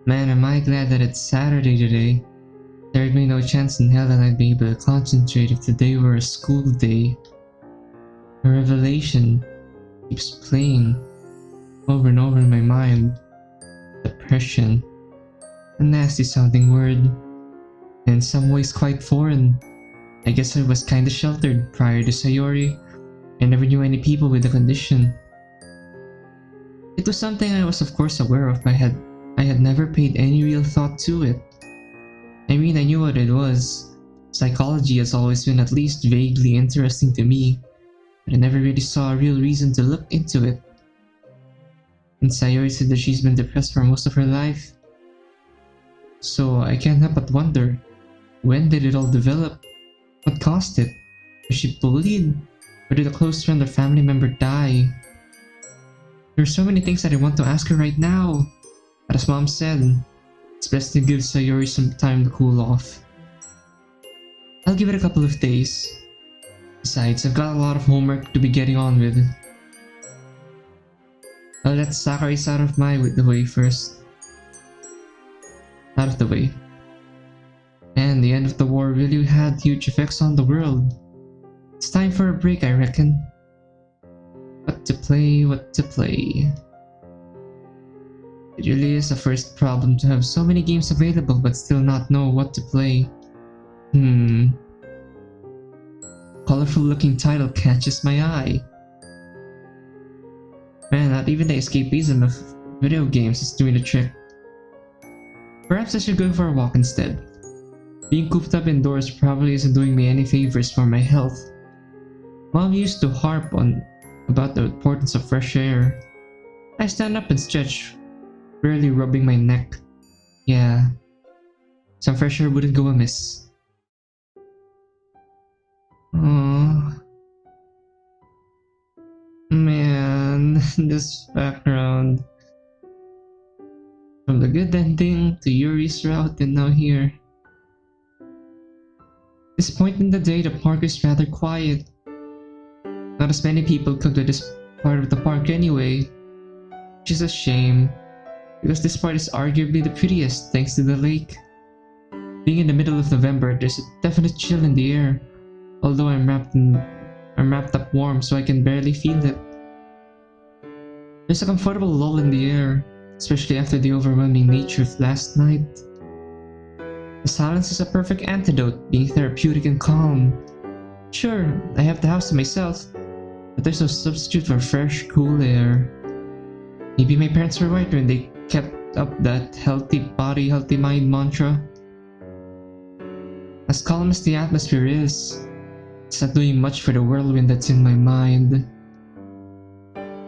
Man, am I glad that it's Saturday today. There'd be no chance in hell that I'd be able to concentrate if today were a school day. A revelation keeps playing over and over in my mind. Depression. A nasty sounding word. In some ways quite foreign. I guess I was kinda sheltered prior to Sayori. I never knew any people with the condition. It was something I was of course aware of, but I had never paid any real thought to it. I mean, I knew what it was. Psychology has always been at least vaguely interesting to me, but I never really saw a real reason to look into it. And Sayori said that she's been depressed for most of her life. So I can't help but wonder, when did it all develop? What caused it? Was she bullied? Or did a close friend or family member die? There are so many things that I want to ask her right now. But as Mom said, it's best to give Sayori some time to cool off. I'll give it a couple of days. Besides, I've got a lot of homework to be getting on with. I'll let Sakuri's out of the way first. Out of the way. And the end of the war really had huge effects on the world. It's time for a break, I reckon. What to play, what to play. It really is a first problem to have so many games available but still not know what to play. Colorful looking title catches my eye. Man, not even the escapism of video games is doing the trick. Perhaps I should go for a walk instead. Being cooped up indoors probably isn't doing me any favors for my health. Mom used to harp on about the importance of fresh air. I stand up and stretch, barely rubbing my neck. Yeah, some fresh air wouldn't go amiss. Oh man, this background. From the good ending to Yuri's route and now here. This point in the day, the park is rather quiet. Not as many people come to this part of the park anyway, which is a shame, because this part is arguably the prettiest thanks to the lake. Being in the middle of November, there's a definite chill in the air, although I'm wrapped up warm so I can barely feel it. There's a comfortable lull in the air, especially after the overwhelming nature of last night. The silence is a perfect antidote, being therapeutic and calm. Sure, I have the house to myself, but there's no substitute for fresh, cool air. Maybe my parents were right when they kept up that healthy body, healthy mind mantra. As calm as the atmosphere is, it's not doing much for the whirlwind that's in my mind.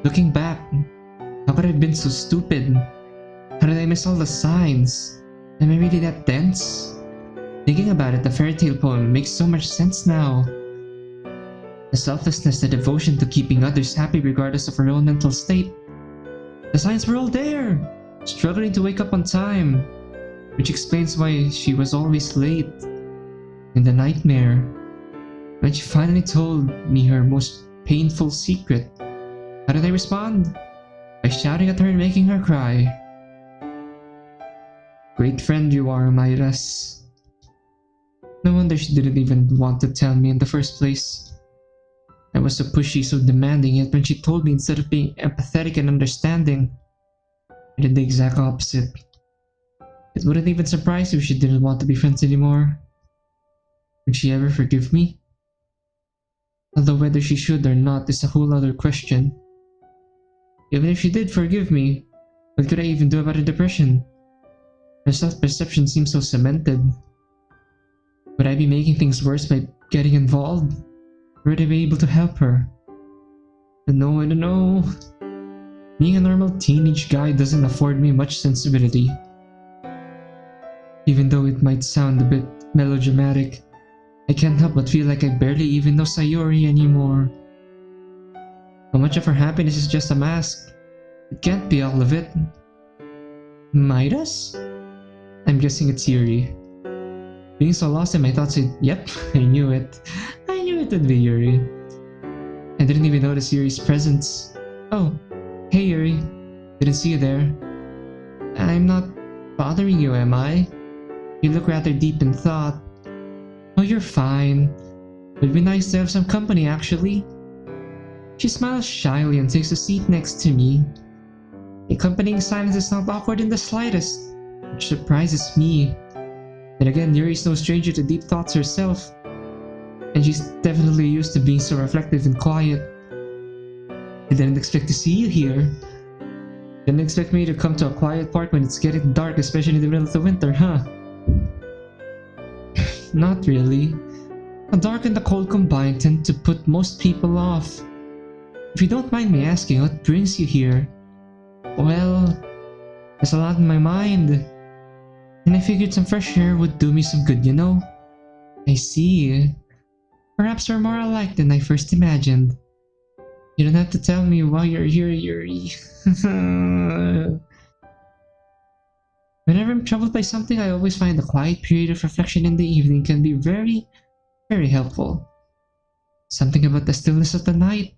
Looking back, how could I have been so stupid? How did I miss all the signs? Am I really that dense? Thinking about it, the fairy tale poem makes so much sense now. The selflessness, the devotion to keeping others happy regardless of her own mental state. The signs were all there, struggling to wake up on time, which explains why she was always late. In the nightmare, when she finally told me her most painful secret, how did I respond? By shouting at her and making her cry. Great friend you are, Midas. No wonder she didn't even want to tell me in the first place. I was so pushy, so demanding, yet when she told me, instead of being empathetic and understanding, I did the exact opposite. It wouldn't even surprise me if she didn't want to be friends anymore. Would she ever forgive me? Although whether she should or not is a whole other question. Even if she did forgive me, what could I even do about her depression? Her self-perception seems so cemented. Would I be making things worse by getting involved? Or would I be able to help her? I don't know. Being a normal teenage guy doesn't afford me much sensibility. Even though it might sound a bit melodramatic, I can't help but feel like I barely even know Sayori anymore. How much of her happiness is just a mask? It can't be all of it. Midas? I'm guessing it's Yuri. Being so lost in my thoughts, yep, I knew it. I knew it would be Yuri. I didn't even notice Yuri's presence. Oh, hey Yuri. Didn't see you there. I'm not bothering you, am I? You look rather deep in thought. Oh, you're fine. It'd be nice to have some company, actually. She smiles shyly and takes a seat next to me. The accompanying silence is not awkward in the slightest, which surprises me. Then again, Yuri's no stranger to deep thoughts herself, and she's definitely used to being so reflective and quiet. I didn't expect to see you here. Didn't expect me to come to a quiet park when it's getting dark, especially in the middle of the winter, huh? Not really. The dark and the cold combined tend to put most people off. If you don't mind me asking, what brings you here? Well, there's a lot in my mind, and I figured some fresh air would do me some good, you know? I see. Perhaps we're more alike than I first imagined. You don't have to tell me why you're here, Yuri. Whenever I'm troubled by something, I always find a quiet period of reflection in the evening can be very, very helpful. Something about the stillness of the night.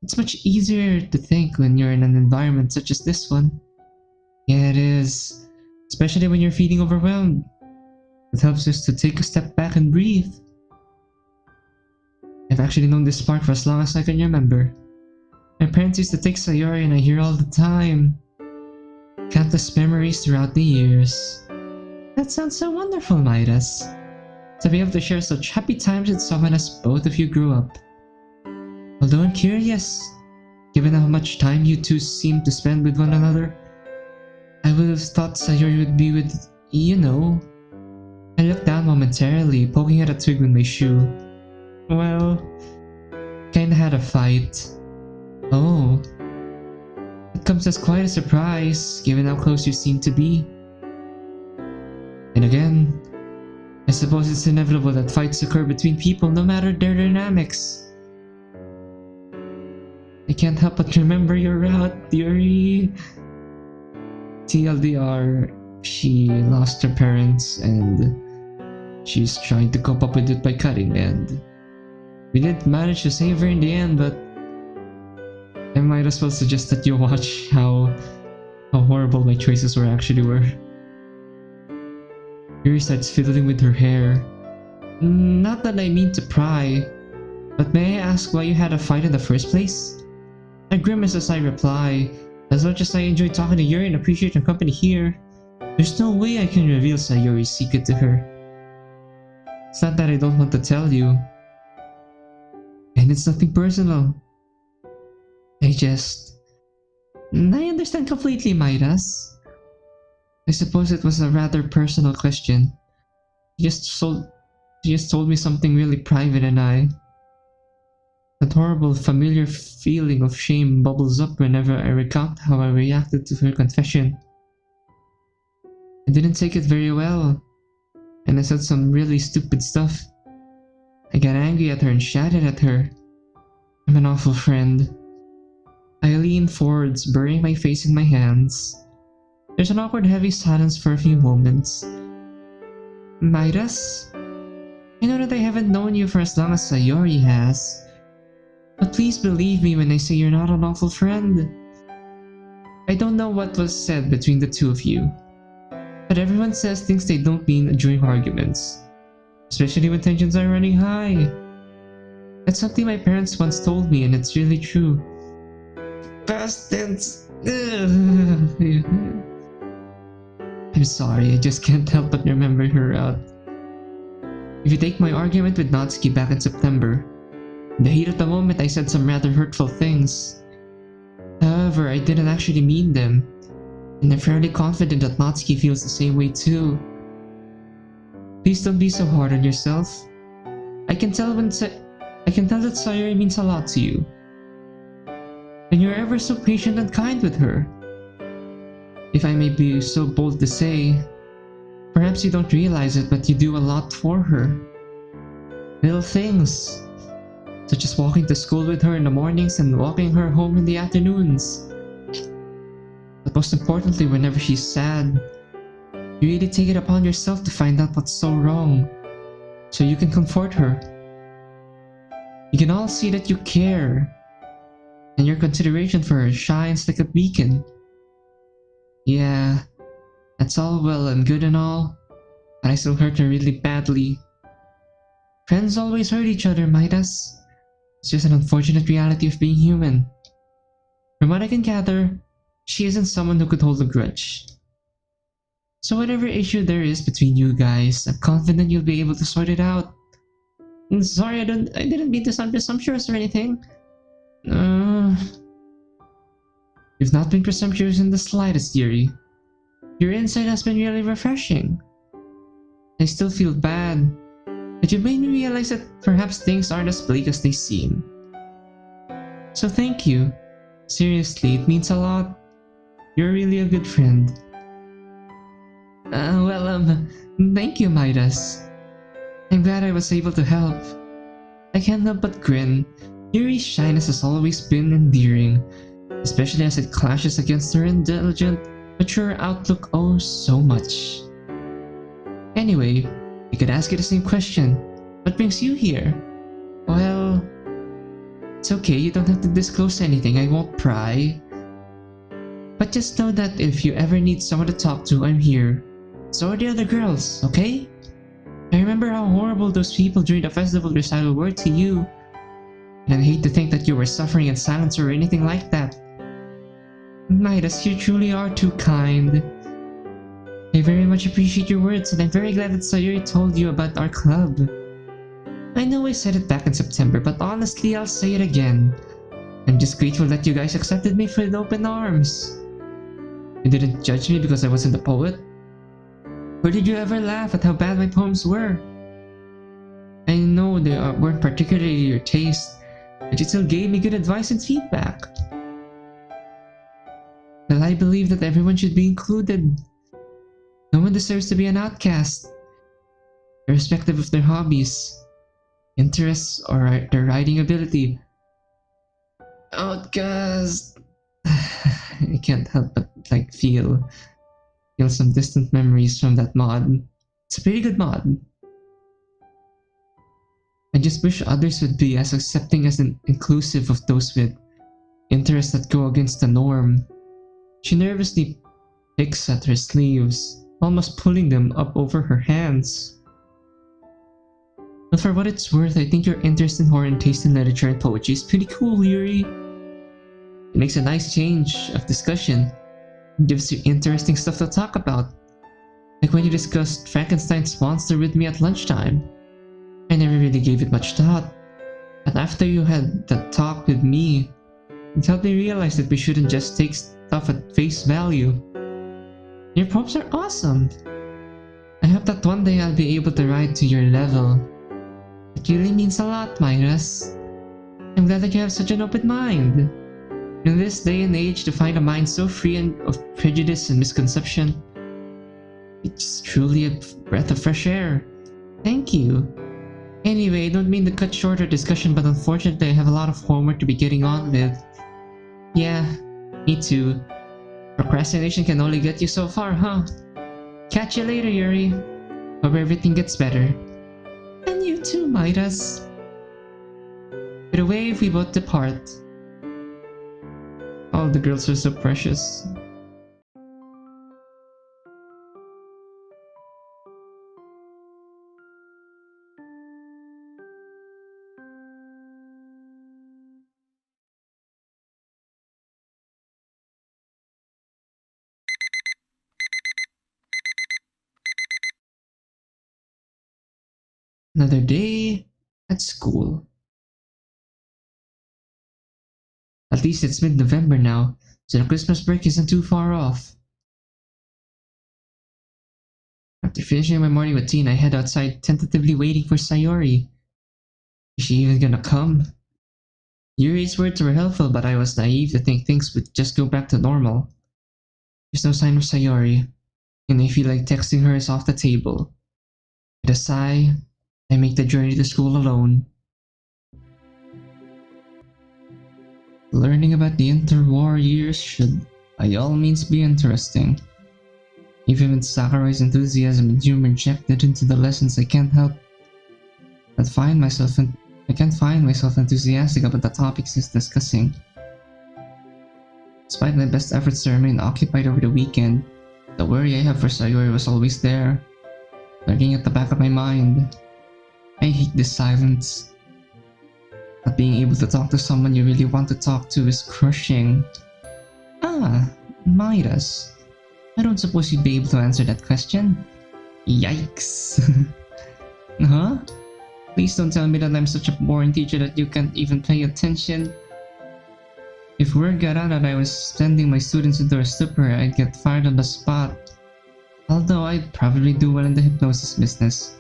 It's much easier to think when you're in an environment such as this one. Yeah, it is. Especially when you're feeling overwhelmed. It helps us to take a step back and breathe. I've actually known this park for as long as I can remember. My parents used to take Sayori and I hear all the time. Countless memories throughout the years. That sounds so wonderful, Midas. To be able to share such happy times with someone as both of you grew up. Although I'm curious, given how much time you two seem to spend with one another, I would have thought Sayori would be with, you know. I looked down momentarily, poking at a twig with my shoe. Well, kinda had a fight. Oh. It comes as quite a surprise, given how close you seem to be. And again, I suppose it's inevitable that fights occur between people no matter their dynamics. I can't help but remember your route, Yuri. TLDR, she lost her parents and she's trying to cope up with it by cutting, and we did manage to save her in the end, but I might as well suggest that you watch how horrible my choices were. Yuri starts fiddling with her hair. Not that I mean to pry, but may I ask why you had a fight in the first place? I grimace as I reply, as much as I enjoy talking to Yuri and appreciate her company here, there's no way I can reveal Sayori's secret to her. It's not that I don't want to tell you, and it's nothing personal. I understand completely, Midas. I suppose it was a rather personal question. She just told me something really private, and that horrible familiar feeling of shame bubbles up whenever I recount how I reacted to her confession. I didn't take it very well, and I said some really stupid stuff. I got angry at her and shouted at her. I'm an awful friend. I lean forwards, burying my face in my hands. There's an awkward heavy silence for a few moments. Midas? I know that I haven't known you for as long as Sayori has, but please believe me when I say you're not an awful friend. I don't know what was said between the two of you, but everyone says things they don't mean during arguments, especially when tensions are running high. That's something my parents once told me, and it's really true. Past tense. I'm sorry, I just can't help but remember her out. If you take my argument with Natsuki back in September, in the heat of the moment I said some rather hurtful things. However, I didn't actually mean them, and I'm fairly confident that Natsuki feels the same way too. Please don't be so hard on yourself. I can tell that Sayori means a lot to you, and you're ever so patient and kind with her. If I may be so bold to say, perhaps you don't realize it, but you do a lot for her. Little things, such as walking to school with her in the mornings and walking her home in the afternoons. But most importantly, whenever she's sad, you really take it upon yourself to find out what's so wrong, so you can comfort her. You can all see that you care, and your consideration for her shines like a beacon. Yeah, that That's all well and good and all, but I still hurt her really badly. Friends always hurt each other, Midas. It's just an unfortunate reality of being human. From what I can gather, she isn't someone who could hold a grudge. So whatever issue there is between you guys, I'm confident you'll be able to sort it out. Sorry, I didn't mean to sound presumptuous or anything. You've not been presumptuous in the slightest, Yuri. Your insight has been really refreshing. I still feel bad, but you made me realize that perhaps things aren't as bleak as they seem. So thank you. Seriously, it means a lot. You're really a good friend. Thank you, Midas. I'm glad I was able to help. I can't help but grin. Yuri's shyness has always been endearing, especially as it clashes against her intelligent, mature outlook oh so much. Anyway, I could ask you the same question. What brings you here? Well, it's okay, you don't have to disclose anything, I won't pry. But just know that if you ever need someone to talk to, I'm here. So are the other girls, okay? I remember how horrible those people during the festival recital were to you. And I hate to think that you were suffering in silence or anything like that. Midas, you truly are too kind. I very much appreciate your words, and I'm very glad that Sayori told you about our club. I know I said it back in September, but honestly, I'll say it again. I'm just grateful that you guys accepted me with open arms. You didn't judge me because I wasn't a poet? Or did you ever laugh at how bad my poems were? I know they weren't particularly your taste, but you still gave me good advice and feedback. Well, I believe that everyone should be included. No one deserves to be an outcast, irrespective of their hobbies, interests, or their writing ability. Outcast! I can't help but feel some distant memories from that mod. It's a pretty good mod. I just wish others would be as accepting as inclusive of those with interests that go against the norm. She nervously picks at her sleeves, almost pulling them up over her hands. But for what it's worth, I think your interest in horror and taste in literature and poetry is pretty cool, Yuri. It makes a nice change of discussion. It gives you interesting stuff to talk about. Like when you discussed Frankenstein's monster with me at lunchtime. I never really gave it much thought. But after you had that talk with me, it helped me realize that we shouldn't just take stuff at face value. Your poems are awesome. I hope that one day I'll be able to write to your level. It really means a lot, Midas. I'm glad that you have such an open mind. In this day and age, to find a mind so free of prejudice and misconception, it's truly a breath of fresh air. Thank you. Anyway, I don't mean to cut short our discussion, but unfortunately I have a lot of homework to be getting on with. Yeah, me too. Procrastination can only get you so far, huh? Catch you later, Yuri. Hope everything gets better. And you too, Midas. With a wave, we both depart. All the girls are so precious. Another day at school. At least it's mid-November now, so the Christmas break isn't too far off. After finishing my morning routine, I head outside, tentatively waiting for Sayori. Is she even gonna come? Yuri's words were helpful, but I was naive to think things would just go back to normal. There's no sign of Sayori, and I feel like texting her is off the table. With a sigh, I make the journey to school alone. Learning about the interwar years should, by all means, be interesting. Even with Sakurai's enthusiasm and humor injected into the lessons, I can't find myself enthusiastic about the topics he's discussing. Despite my best efforts to remain occupied over the weekend, The worry I have for Sayori was always there, lurking at the back of my mind. I hate this silence. Not being able to talk to someone you really want to talk to is crushing. Ah, Midas. I don't suppose you'd be able to answer that question? Yikes. Huh? Please don't tell me that I'm such a boring teacher that you can't even pay attention. If word got out that I was sending my students into a stupor, I'd get fired on the spot. Although I'd probably do well in the hypnosis business.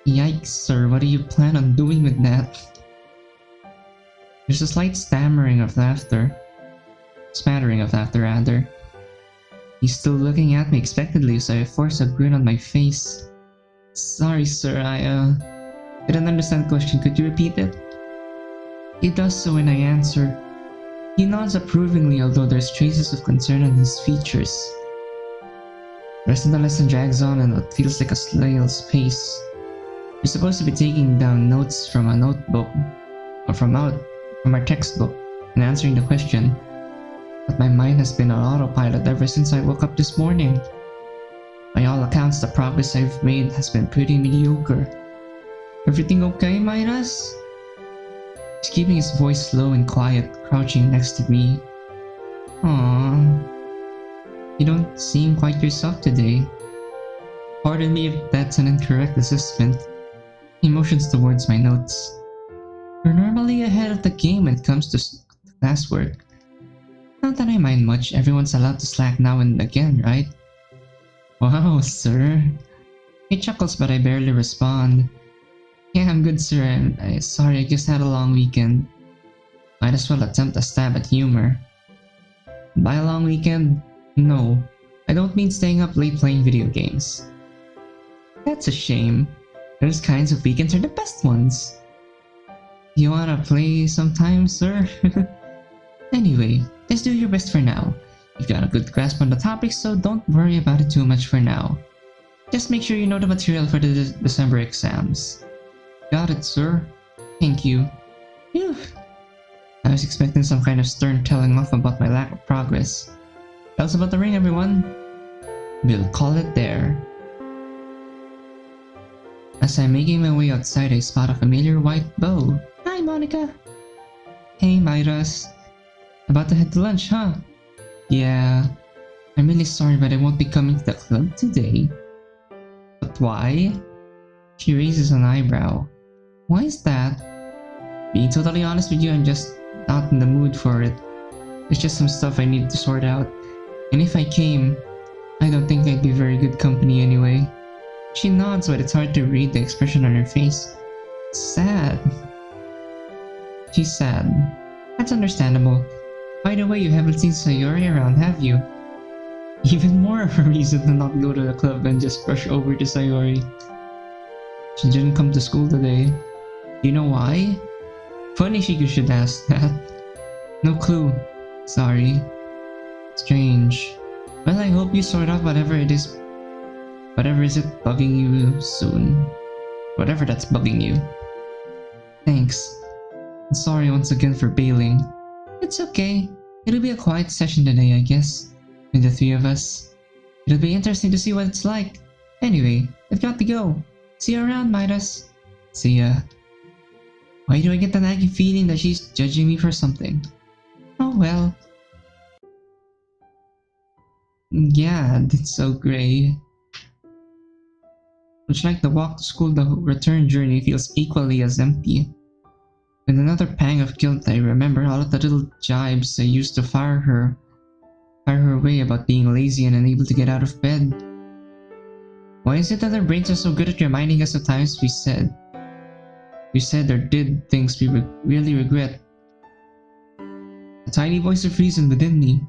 Yikes, sir, what do you plan on doing with that? There's a slight smattering of laughter, rather. He's still looking at me expectantly, so I force a grin on my face. Sorry, sir, I didn't understand the question. Could you repeat it? He does so when I answer. He nods approvingly, although there's traces of concern on his features. The rest of the lesson drags on and it feels like a snail's pace. You're supposed to be taking down notes from a notebook, or from our textbook, and answering the question. But my mind has been on autopilot ever since I woke up this morning. By all accounts, the progress I've made has been pretty mediocre. Everything okay, Midas? He's keeping his voice low and quiet, crouching next to me. Aww. You don't seem quite yourself today. Pardon me if that's an incorrect assessment. He motions towards my notes. You're normally ahead of the game when it comes to classwork. Not that I mind much, everyone's allowed to slack now and again, right? Wow, sir. He chuckles but I barely respond. Yeah, I'm good, sir. I'm sorry, I just had a long weekend. Might as well attempt a stab at humor. By a long weekend, no. I don't mean staying up late playing video games. That's a shame. Those kinds of weekends are the best ones. You wanna play sometime, sir? Anyway, just do your best for now. You've got a good grasp on the topic, so don't worry about it too much for now. Just make sure you know the material for the December exams. Got it, sir. Thank you. Phew. I was expecting some kind of stern telling off about my lack of progress. Tell us about the ring, everyone. We'll call it there. As I'm making my way outside, I spot a familiar white bow. Hi, Monica. Hey, Midas. About to head to lunch, huh? Yeah. I'm really sorry, but I won't be coming to the club today. But why? She raises an eyebrow. Why is that? Being totally honest with you, I'm just not in the mood for it. There's just some stuff I need to sort out. And if I came, I don't think I'd be very good company anyway. She nods, but it's hard to read the expression on her face. Sad. She's sad. That's understandable. By the way, you haven't seen Sayori around, have you? Even more of a reason to not go to the club and just rush over to Sayori. She didn't come to school today. You know why? Funny she should ask that. No clue. Sorry. Strange. Well, I hope you sort out whatever it is bugging you soon. Whatever that's bugging you. Thanks. And sorry once again for bailing. It's okay. It'll be a quiet session today, I guess. With the three of us. It'll be interesting to see what it's like. Anyway, I've got to go. See you around, Midas. See ya. Why do I get the nagging feeling that she's judging me for something? Oh well. Yeah, it's so grey. Much like the walk to school, the return journey feels equally as empty. With another pang of guilt, I remember all of the little jibes I used to fire her away about being lazy and unable to get out of bed. Why is it that our brains are so good at reminding us of times we said or did things we really regret? A tiny voice of reason within me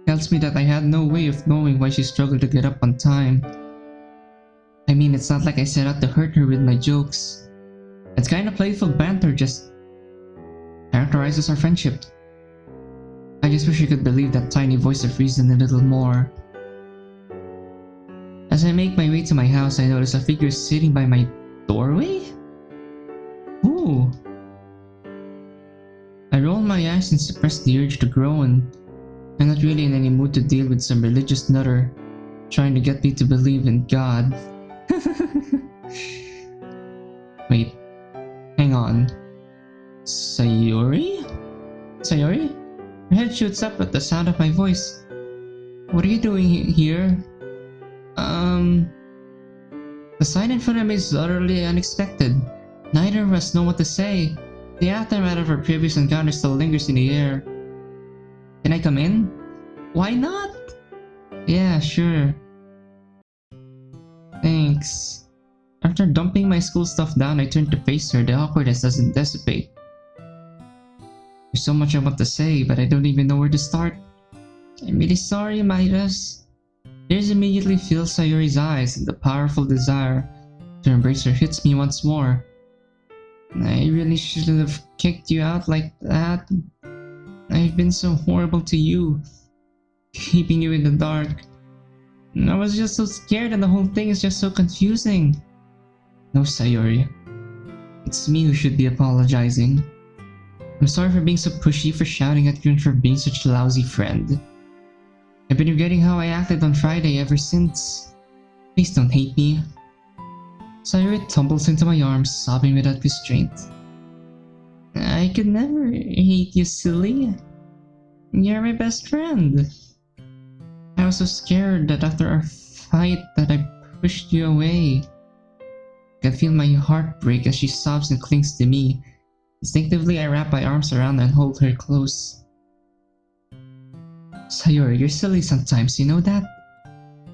tells me that I had no way of knowing why she struggled to get up on time. I mean, it's not like I set out to hurt her with my jokes. It's kind of playful banter just characterizes our friendship. I just wish I could believe that tiny voice of reason a little more. As I make my way to my house, I notice a figure sitting by my doorway? Ooh. I roll my eyes and suppress the urge to groan. I'm not really in any mood to deal with some religious nutter trying to get me to believe in God. Wait, hang on. Sayori? Sayori? Her head shoots up at the sound of my voice. What are you doing here? The sign in front of me is utterly unexpected. Neither of us know what to say. The aftermath of our previous encounter still lingers in the air. Can I come in? Why not? Yeah, sure. Thanks. After dumping my school stuff down, I turn to face her. The awkwardness doesn't dissipate. There's so much I want to say, but I don't even know where to start. I'm really sorry, Midas. Tears immediately fill Sayori's eyes, and the powerful desire to embrace her hits me once more. I really shouldn't have kicked you out like that. I've been so horrible to you, keeping you in the dark. I was just so scared and the whole thing is just so confusing. No, Sayori. It's me who should be apologizing. I'm sorry for being so pushy, for shouting at you, and for being such a lousy friend. I've been regretting how I acted on Friday ever since. Please don't hate me. Sayori tumbles into my arms, sobbing without restraint. I could never hate you, silly. You're my best friend. I was so scared that after our fight that I pushed you away. I can feel my heart break as she sobs and clings to me. Instinctively, I wrap my arms around her and hold her close. Sayori, you're silly sometimes, you know that?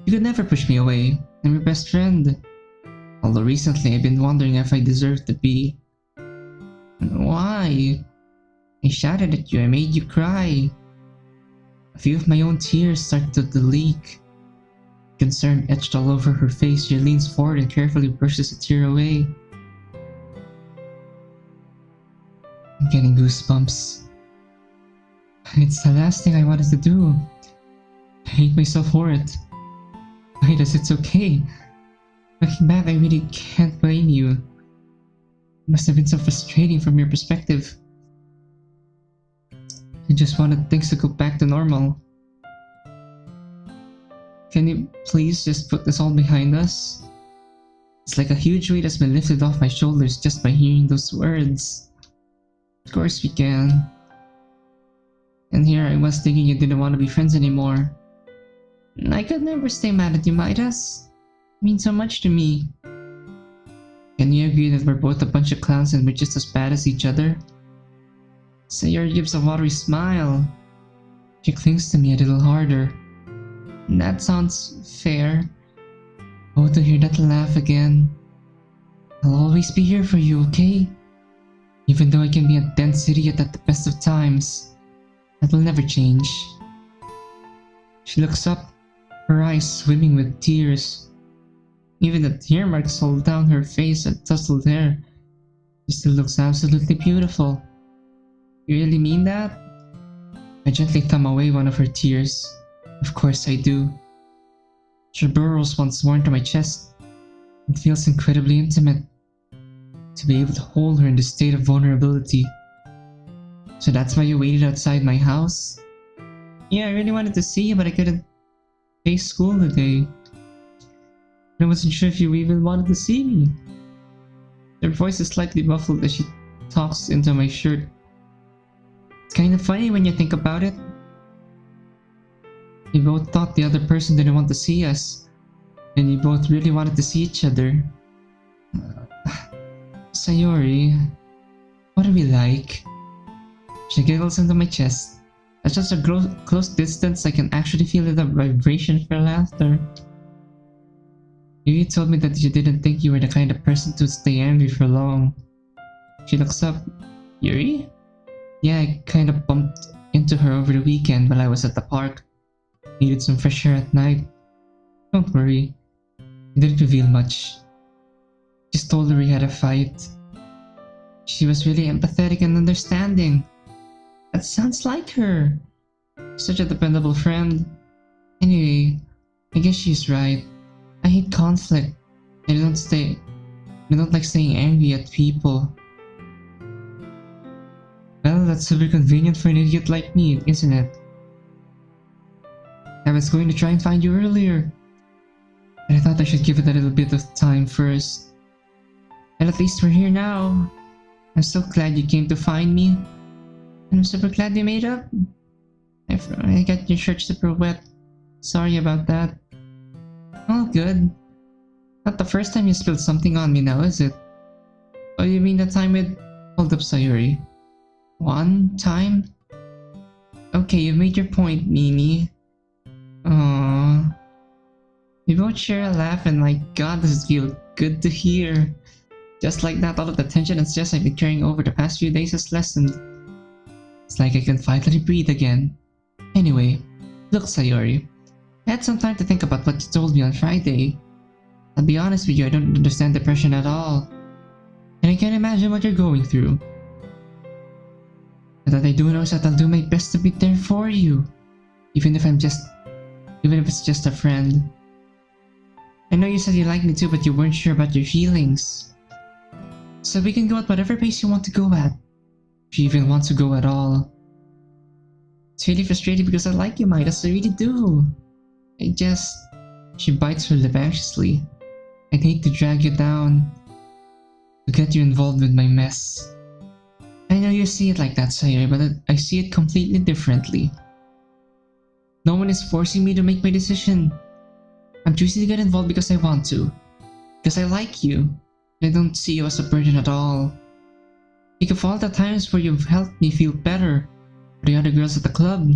You could never push me away. I'm your best friend. Although recently I've been wondering if I deserve to be. Why? I shouted at you, I made you cry. A few of my own tears started to leak. Concern etched all over her face. She leans forward and carefully brushes a tear away. I'm getting goosebumps. It's the last thing I wanted to do. I hate myself for it. Midas, it's okay. Looking back, I really can't blame you. It must have been so frustrating from your perspective. I just wanted things to go back to normal. Can you please just put this all behind us? It's like a huge weight has been lifted off my shoulders just by hearing those words. Of course we can. And here I was thinking you didn't want to be friends anymore. I could never stay mad at you, Midas. It means so much to me. Can you agree that we're both a bunch of clowns and we're just as bad as each other? Sayori gives a watery smile. She clings to me a little harder. That sounds fair. Oh, to hear that laugh again. I'll always be here for you, okay? Even though I can be a dense idiot at the best of times, that will never change. She looks up, her eyes swimming with tears. Even the tear marks all down her face and tousled hair. She still looks absolutely beautiful. You really mean that? I gently thumb away one of her tears. Of course I do. She burrows once more into my chest. It feels incredibly intimate to be able to hold her in this state of vulnerability. So that's why you waited outside my house? Yeah, I really wanted to see you, but I couldn't face school today. I wasn't sure if you even wanted to see me. Her voice is slightly muffled as she talks into my shirt. It's kind of funny when you think about it. We both thought the other person didn't want to see us, and we both really wanted to see each other. Sayori, what are we like? She giggles into my chest. At just a close distance, I can actually feel the vibration of her laughter. Yuri told me that you didn't think you were the kind of person to stay angry for long. She looks up. Yuri? Yeah, I kind of bumped into her over the weekend while I was at the park. Needed some fresh air at night. Don't worry. I didn't reveal much. Just told her we had a fight. She was really empathetic and understanding. That sounds like her. Such a dependable friend. Anyway, I guess she's right. I hate conflict. I don't like staying angry at people. Well, that's super convenient for an idiot like me, isn't it? was going to try and find you earlier, but I thought I should give it a little bit of time first. And at least we're here now. I'm so glad you came to find me. And I'm super glad we made up. I got your shirt super wet. Sorry about that. All good. Not the first time you spilled something on me now, is it? Oh, you mean the time with... Hold up, Sayori. One time? Okay, you made your point, Mimi. Aww. We both share a laugh and my god, does it feel good to hear. Just like that, all of the tension and stress I've been carrying over the past few days has lessened. It's like I can finally breathe again. Anyway, look, Sayori. I had some time to think about what you told me on Friday. I'll be honest with you, I don't understand depression at all. And I can't imagine what you're going through. But what I do know is that I'll do my best to be there for you. Even if it's just a friend. I know you said you liked me too, but you weren't sure about your feelings. So we can go at whatever pace you want to go at. If you even want to go at all. It's really frustrating because I like you, Midas, I really do. She bites her lip anxiously. I'd hate to drag you down. To get you involved with my mess. I know you see it like that, Sayori, but I see it completely differently. No one is forcing me to make my decision. I'm choosing to get involved because I want to. Because I like you. I don't see you as a burden at all. Think of all the times where you've helped me feel better for the other girls at the club.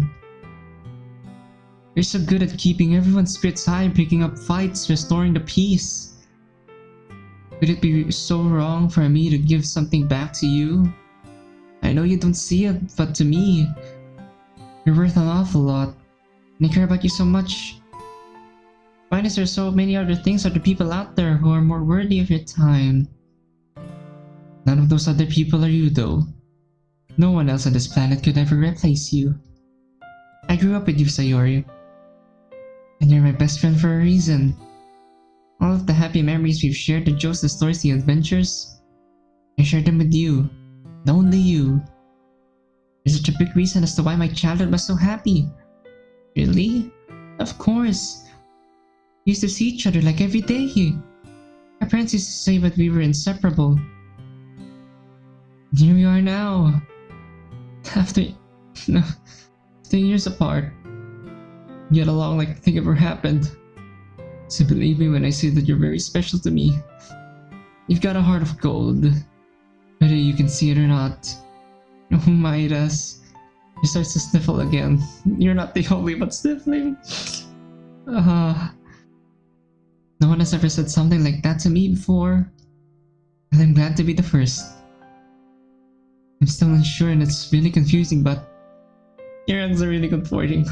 You're so good at keeping everyone's spirits high, breaking up fights, restoring the peace. Would it be so wrong for me to give something back to you? I know you don't see it, but to me, you're worth an awful lot. And I care about you so much. Why is there so many other things, other people out there who are more worthy of your time? None of those other people are you though. No one else on this planet could ever replace you. I grew up with you, Sayori. And you're my best friend for a reason. All of the happy memories we've shared, the jokes, the stories, the adventures, I shared them with you. And only you. There's such a big reason as to why my childhood was so happy. Really? Of course. We used to see each other like every day. Our parents used to say that we were inseparable. And here we are now. After 10 years apart. Get along like nothing ever happened. So believe me when I say that you're very special to me. You've got a heart of gold. Whether you can see it or not. Oh, Midas. He starts to sniffle again. You're not the only one sniffling. No one has ever said something like that to me before. And I'm glad to be the first. I'm still unsure and it's really confusing, but your hands are really comforting.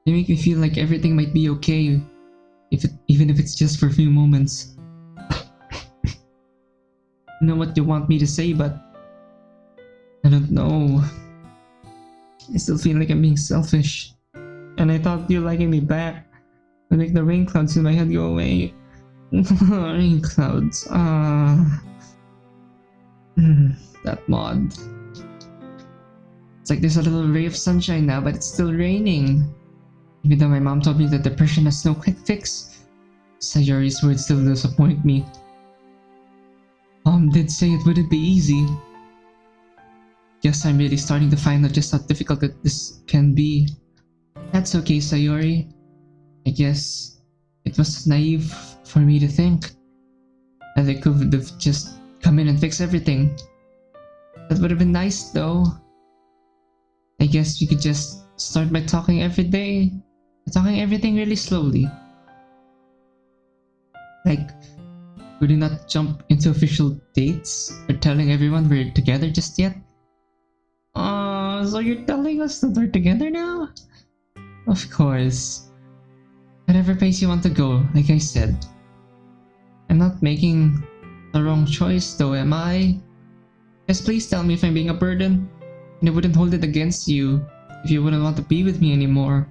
They make me feel like everything might be okay, even if it's just for a few moments. I know what you want me to say, but I don't know. I still feel like I'm being selfish. And I thought you liking me back would make the rain clouds in my head go away. Rain clouds. That mod. It's like there's a little ray of sunshine now, but it's still raining. Even though my mom told me that depression has no quick fix, Sayori's words still disappoint me. Mom did say it wouldn't be easy. Guess I'm really starting to find out just how difficult this can be. That's okay, Sayori. I guess it was naive for me to think that I could have just come in and fix everything. That would have been nice though. I guess we could just start by talking every day. Talking everything really slowly. Like, would you not jump into official dates or telling everyone we're together just yet? So you're telling us that we're together now? Of course. Whatever pace you want to go, like I said. I'm not making the wrong choice though, am I? Just please tell me if I'm being a burden, and I wouldn't hold it against you if you wouldn't want to be with me anymore.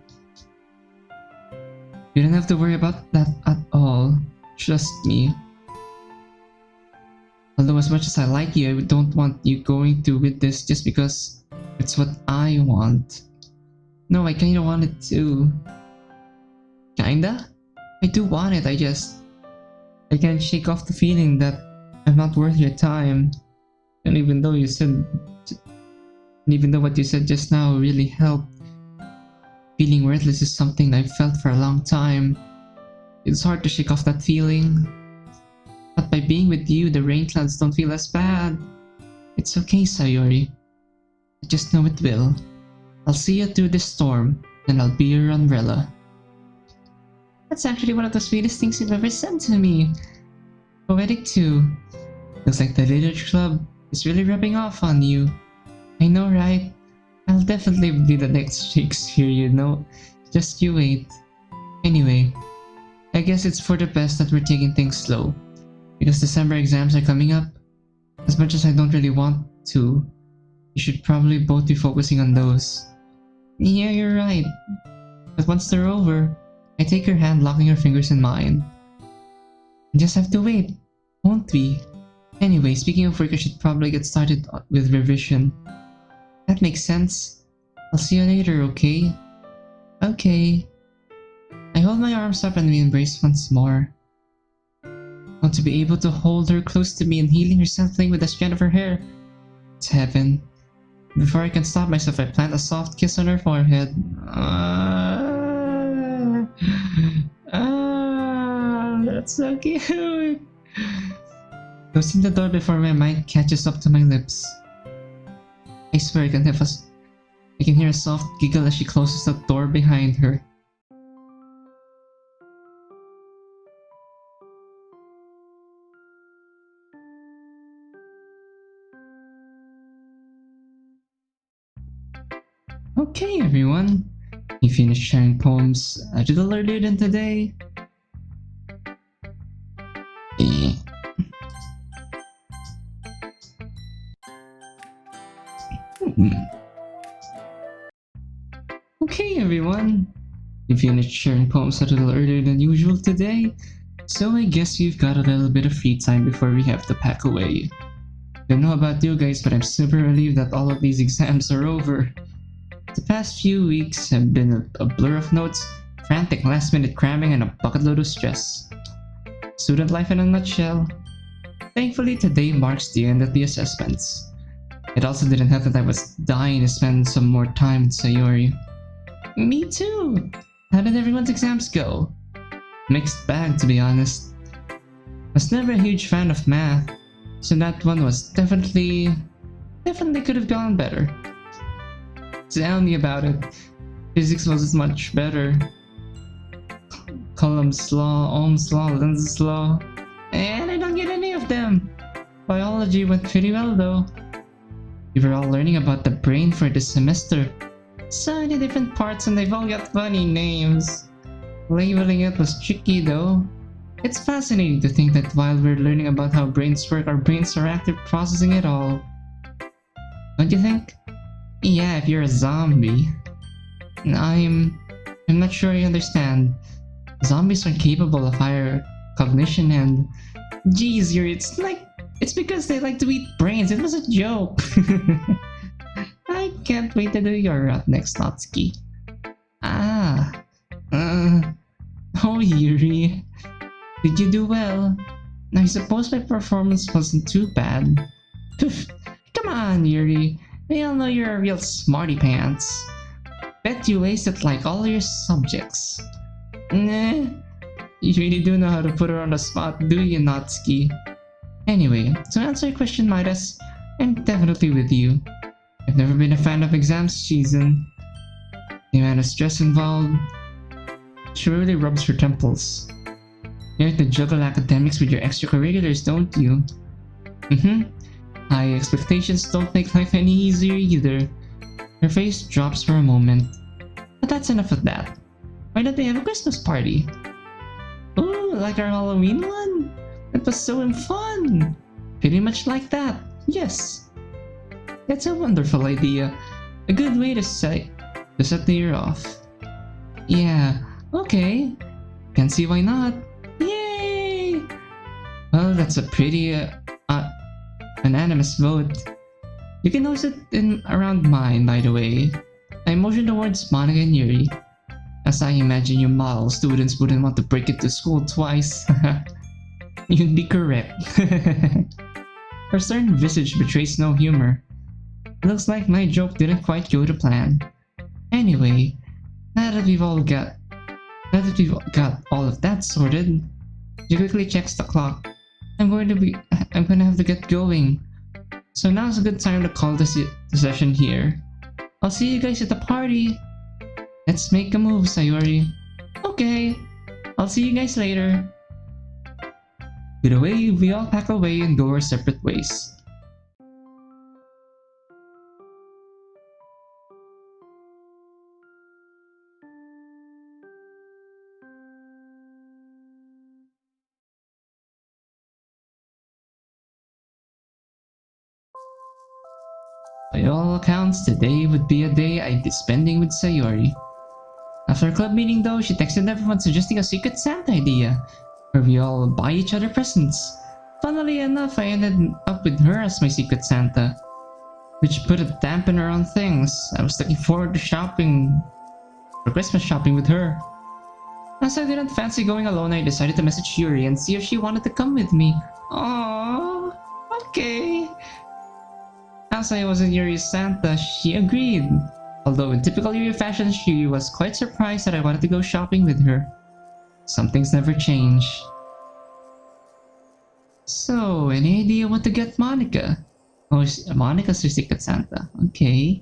You don't have to worry about that at all. Trust me. Although as much as I like you, I don't want you going through with this just because it's what I want. No, I kinda want it too. Kinda? I do want it, I can't shake off the feeling that I'm not worth your time. And even though what you said just now really helped, feeling worthless is something I've felt for a long time. It's hard to shake off that feeling. But by being with you, the rain clouds don't feel as bad. It's okay, Sayori. I just know it will. I'll see you through this storm, and I'll be your umbrella. That's actually one of the sweetest things you've ever said to me. Poetic too. Looks like the literature club is really rubbing off on you. I know, right? I'll definitely be the next Shakespeare, you know. Just you wait. Anyway, I guess it's for the best that we're taking things slow. Because December exams are coming up. As much as I don't really want to, you should probably both be focusing on those. Yeah, you're right. But once they're over, I take your hand, locking your fingers in mine. We just have to wait, won't we? Anyway, speaking of work, I should probably get started with revision. That makes sense. I'll see you later, okay? Okay. I hold my arms up and we embrace once more. I want to be able to hold her close to me and healing herself playing with a strand of her hair. It's heaven. Before I can stop myself, I plant a soft kiss on her forehead. That's so cute. Closing the door before my mind catches up to my lips. I swear I can hear a soft giggle as she closes the door behind her. Okay, everyone. You finished sharing poems a little earlier than today. Okay, everyone. You finished sharing poems a little earlier than usual today, so I guess we've got a little bit of free time before we have to pack away. Don't know about you guys, but I'm super relieved that all of these exams are over. The past few weeks have been a blur of notes, frantic last-minute cramming, and a bucket load of stress. Student life in a nutshell. Thankfully, today marks the end of the assessments. It also didn't help that I was dying to spend some more time with Sayori. Me too! How did everyone's exams go? Mixed bag, to be honest. I was never a huge fan of math, so that one was definitely could have gone better. Tell me about it. Physics was much better. Coulomb's law, Ohm's law, Lenz's law, and I don't get any of them. Biology went pretty well though. We were all learning about the brain for this semester. So many different parts and they've all got funny names. Labeling it was tricky though. It's fascinating to think that while we're learning about how brains work, our brains are active processing it all. Don't you think? Yeah, if you're a zombie. I'm not sure I understand. Zombies are capable of higher cognition and... Geez, Yuri, it's because they like to eat brains. It was a joke. I can't wait to do your route next, Natsuki. Oh, Yuri. Did you do well? I suppose my performance wasn't too bad. Poof. Come on, Yuri. We all know you're a real smarty pants. Bet you aced like all your subjects. Nah. You really do know how to put her on the spot, do you, Natsuki? Anyway, to answer your question, Midas, I'm definitely with you. I've never been a fan of exam season. The amount of stress involved surely rubs her temples. You have to juggle academics with your extracurriculars, don't you? High expectations don't make life any easier either. Her face drops for a moment. But that's enough of that. Why don't we have a Christmas party? Ooh, like our Halloween one? It was so fun! Pretty much like that, yes. That's a wonderful idea. A good way to set the year off. Yeah, okay. Can't see why not. Yay! Well, that's a pretty unanimous vote. You can host it in around mine, by the way. I motioned towards Monica and Yuri. As I imagine you model students wouldn't want to break it to school twice. You'd be correct. Her stern visage betrays no humor. Looks like my joke didn't quite go to plan. Anyway, now that we've got all of that sorted, she quickly checks the clock. I'm gonna have to get going. So now's a good time to call the session here. I'll see you guys at the party. Let's make a move, Sayori. Okay, I'll see you guys later. With a wave, we all pack away and go our separate ways. By all accounts, today would be a day I'd be spending with Sayori. After a club meeting though, she texted everyone suggesting a secret Santa idea, where we all buy each other presents. Funnily enough, I ended up with her as my secret Santa, which put a dampener on things. I was looking forward to Christmas shopping with her. As I didn't fancy going alone, I decided to message Yuri and see if she wanted to come with me. Aww, okay. As I wasn't Yuri's Santa, she agreed. Although in typical Yuri fashion, she was quite surprised that I wanted to go shopping with her. Some things never change. So, any idea what to get Monica? Oh, Monica's her secret Santa. Okay.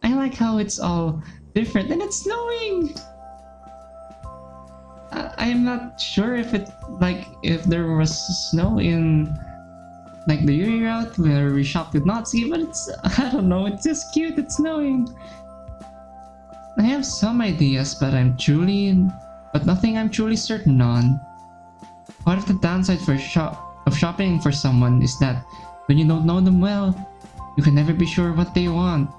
I like how it's all different and it's snowing! I'm not sure if if there was snow in like the Yuri route where we shopped with Nazi, but I don't know, it's just cute, it's snowing. I have some ideas, but nothing I'm truly certain on. Part of the downside of shopping for someone is that when you don't know them well, you can never be sure what they want.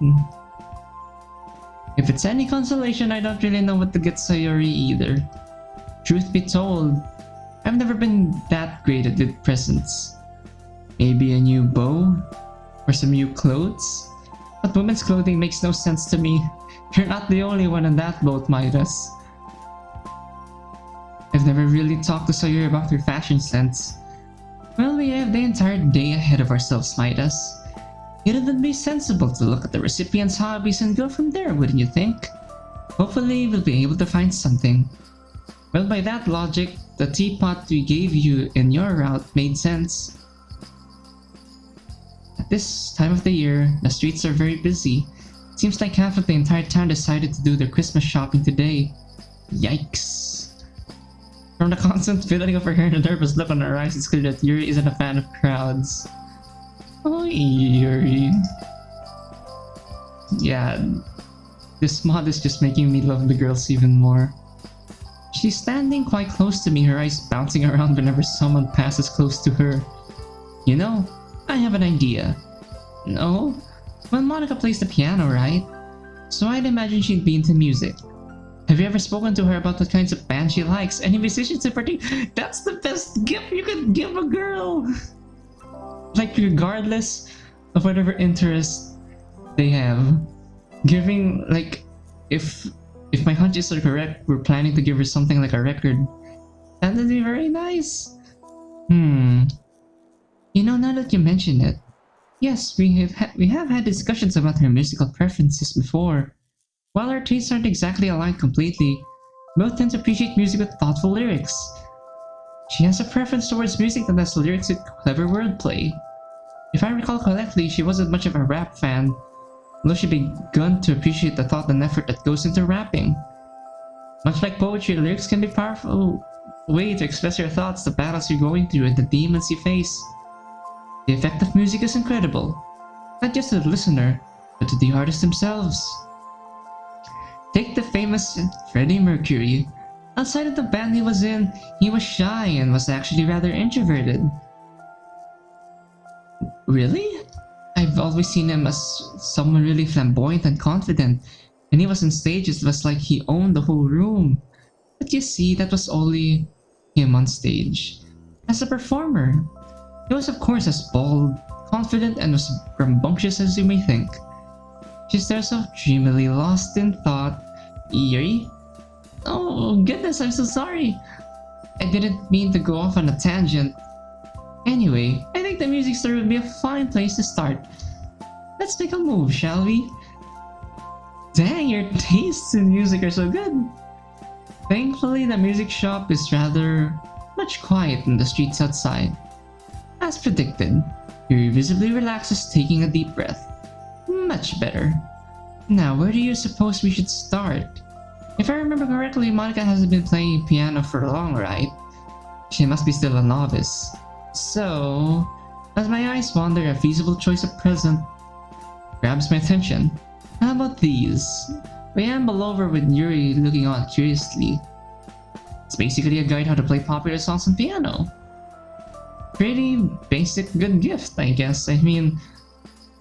If it's any consolation, I don't really know what to get Sayori either. Truth be told, I've never been that great at good presents. Maybe a new bow? Or some new clothes? But women's clothing makes no sense to me. You're not the only one in that boat, Midas. I've never really talked to Sayori about her fashion sense. Well, we have the entire day ahead of ourselves, Midas. It would be sensible to look at the recipient's hobbies and go from there, wouldn't you think? Hopefully, we'll be able to find something. Well, by that logic, the teapot we gave you in your route made sense. At this time of the year, the streets are very busy. It seems like half of the entire town decided to do their Christmas shopping today. Yikes. From the constant fiddling of her hair and the nervous look on her eyes, it's clear that Yuri isn't a fan of crowds. Oh, Yuri. Yeah, this mod is just making me love the girls even more. She's standing quite close to me, her eyes bouncing around whenever someone passes close to her. You know, I have an idea. No? Well, Monica plays the piano, right? So I'd imagine she'd be into music. Have you ever spoken to her about what kinds of bands she likes? Any musicians in particular? That's the best gift you could give a girl! Like, regardless of whatever interest they have. Giving, like, if my hunches are correct, we're planning to give her something like a record. That would be very nice. You know, now that you mention it, yes, we have had discussions about her musical preferences before. While our tastes aren't exactly aligned completely, both tend to appreciate music with thoughtful lyrics. She has a preference towards music that has lyrics with clever wordplay. If I recall correctly, she wasn't much of a rap fan, although she begun to appreciate the thought and effort that goes into rapping. Much like poetry, lyrics can be a powerful way to express your thoughts, the battles you're going through, and the demons you face. The effect of music is incredible, not just to the listener, but to the artists themselves. Take the famous Freddie Mercury. Outside of the band he was in, he was shy and was actually rather introverted. Really? I've always seen him as someone really flamboyant and confident. When he was on stage, it was like he owned the whole room. But you see, that was only him on stage. As a performer, he was of course as bold, confident, and as rambunctious as you may think. She stares off dreamily, lost in thought. Yuri? Oh goodness, I'm so sorry. I didn't mean to go off on a tangent. Anyway, I think the music store would be a fine place to start. Let's make a move, shall we? Dang, your tastes in music are so good. Thankfully, the music shop is rather much quiet in the streets outside. As predicted, Yuri visibly relaxes, taking a deep breath. Much better. Now, where do you suppose we should start? If I remember correctly, Monica hasn't been playing piano for long, right? She must be still a novice. So, as my eyes wander, a feasible choice of present grabs my attention. How about these? We amble over with Yuri looking on curiously. It's basically a guide how to play popular songs on piano. Pretty basic good gift, I guess. I mean,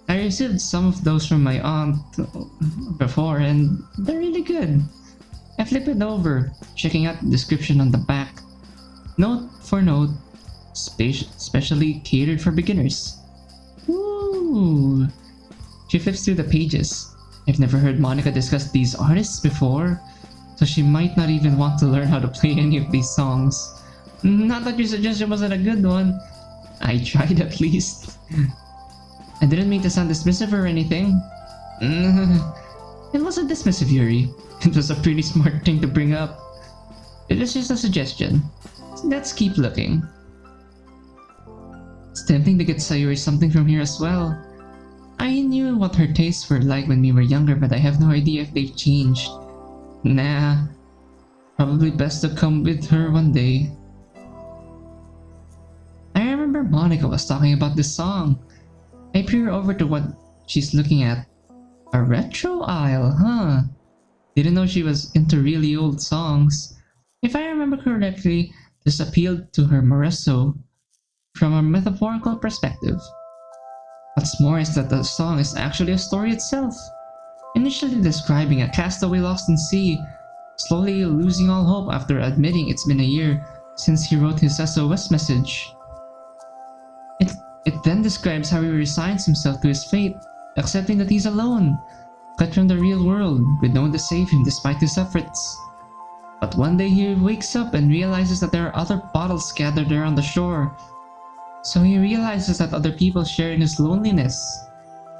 I received some of those from my aunt before and they're really good. I flip it over, checking out the description on the back. Note for note, specially catered for beginners. Ooh. She flips through the pages. I've never heard Monica discuss these artists before, so she might not even want to learn how to play any of these songs. Not that your suggestion wasn't a good one. I tried at least. I didn't mean to sound dismissive or anything. It wasn't dismissive, Yuri. It was a pretty smart thing to bring up. It was just a suggestion. Let's keep looking. It's tempting to get Sayori something from here as well. I knew what her tastes were like when we were younger, but I have no idea if they've changed. Nah. Probably best to come with her one day. I remember Monica was talking about this song. I peer over to what she's looking at. A retro aisle, huh? Didn't know she was into really old songs. If I remember correctly, this appealed to her more so from a metaphorical perspective. What's more is that the song is actually a story itself, initially describing a castaway lost in sea, slowly losing all hope after admitting it's been a year since he wrote his SOS message. It then describes how he resigns himself to his fate, accepting that he's alone, cut from the real world, with no one to save him despite his efforts. But one day he wakes up and realizes that there are other bottles gathered there on the shore. So he realizes that other people share in his loneliness.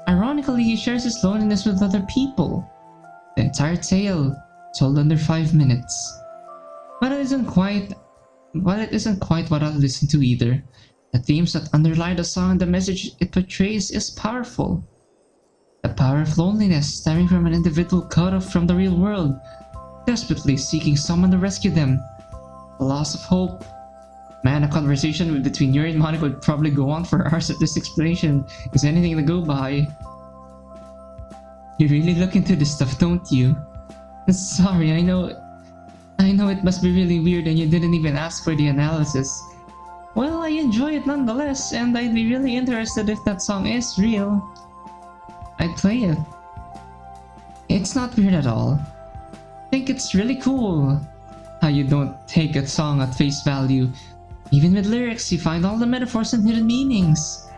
Ironically, he shares his loneliness with other people. The entire tale, told under 5 minutes. But it isn't quite what I'll listen to either. The themes that underlie the song and the message it portrays is powerful. The power of loneliness stemming from an individual cut off from the real world, desperately seeking someone to rescue them. The loss of hope. Man, a conversation between Yuri and Monica would probably go on for hours if this explanation is anything to go by. You really look into this stuff, don't you? Sorry, I know it must be really weird and you didn't even ask for the analysis. Well, I enjoy it nonetheless, and I'd be really interested if that song is real. I'd play it. It's not weird at all. I think it's really cool how you don't take a song at face value. Even with lyrics, you find all the metaphors and hidden meanings.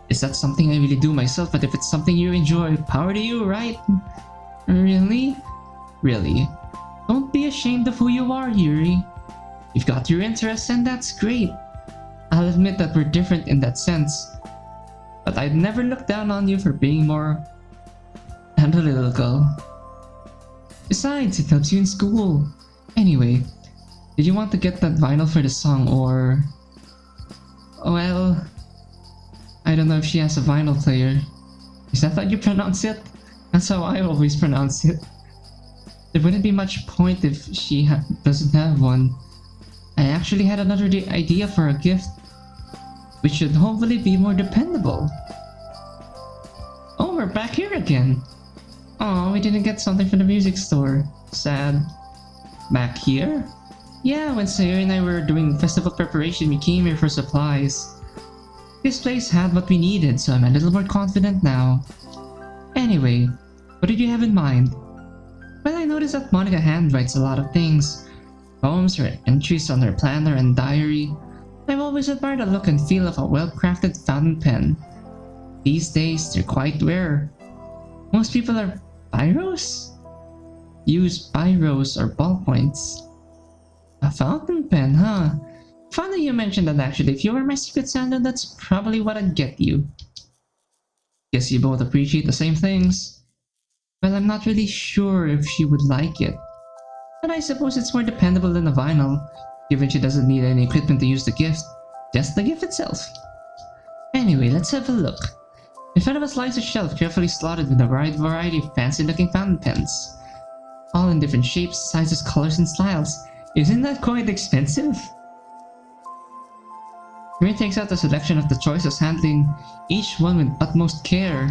Is that something I really do myself? But if it's something you enjoy, power to you, right? Really? Really? Don't be ashamed of who you are, Yuri. You've got your interests and that's great. I'll admit that we're different in that sense. But I'd never look down on you for being more analytical. Besides, it helps you in school. Anyway, did you want to get that vinyl for the song or... Well... I don't know if she has a vinyl player. Is that how you pronounce it? That's how I always pronounce it. There wouldn't be much point if she doesn't have one. I actually had another idea for a gift, which should hopefully be more dependable. Oh, we're back here again. Oh, we didn't get something from the music store. Sad. Back here? Yeah, when Sayori and I were doing festival preparation, we came here for supplies. This place had what we needed, so I'm a little more confident now. Anyway, what did you have in mind? Well, I noticed that Monica handwrites a lot of things. Poems or entries on her planner and diary. I've always admired the look and feel of a well-crafted fountain pen. These days, they're quite rare. Most people are pyros? Use pyros or ballpoints. A fountain pen, huh? Funny you mentioned that actually. If you were my secret Santa, that's probably what I'd get you. Guess you both appreciate the same things. Well, I'm not really sure if she would like it. But I suppose it's more dependable than a vinyl, given she doesn't need any equipment to use the gift. Just the gift itself. Anyway, let's have a look. In front of us lies a shelf carefully slotted with a wide variety of fancy-looking fountain pens. All in different shapes, sizes, colors, and styles. Isn't that quite expensive? Yuri takes out a selection of the choices, handling each one with utmost care.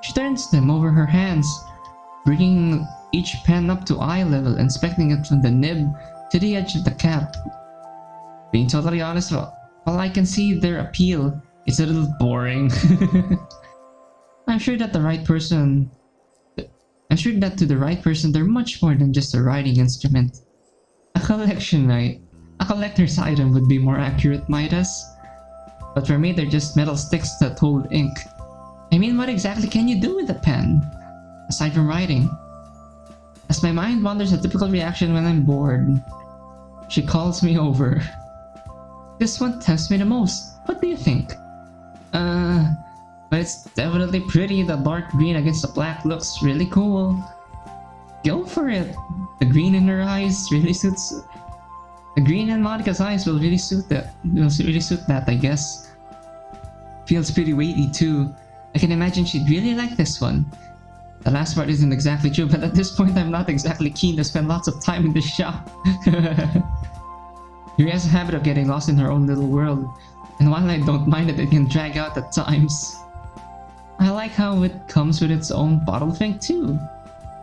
She turns them over her hands, bringing each pen up to eye level, inspecting it from the nib to the edge of the cap. Being totally honest, while I can see their appeal, it's a little boring. I'm sure that to the right person, they're much more than just a writing instrument. A collector's item would be more accurate, Midas. But for me, they're just metal sticks that hold ink. I mean, what exactly can you do with a pen, aside from writing? As my mind wanders, a typical reaction when I'm bored. She calls me over. This one tempts me the most. What do you think? But it's definitely pretty. The dark green against the black looks really cool. Go for it. The green in her eyes really suits. The green in Monica's eyes will really suit that. I guess. Feels pretty weighty too. I can imagine she'd really like this one. The last part isn't exactly true, but at this point I'm not exactly keen to spend lots of time in the shop. Yuri has a habit of getting lost in her own little world, and while I don't mind it can drag out at times. I like how it comes with its own bottle thing too.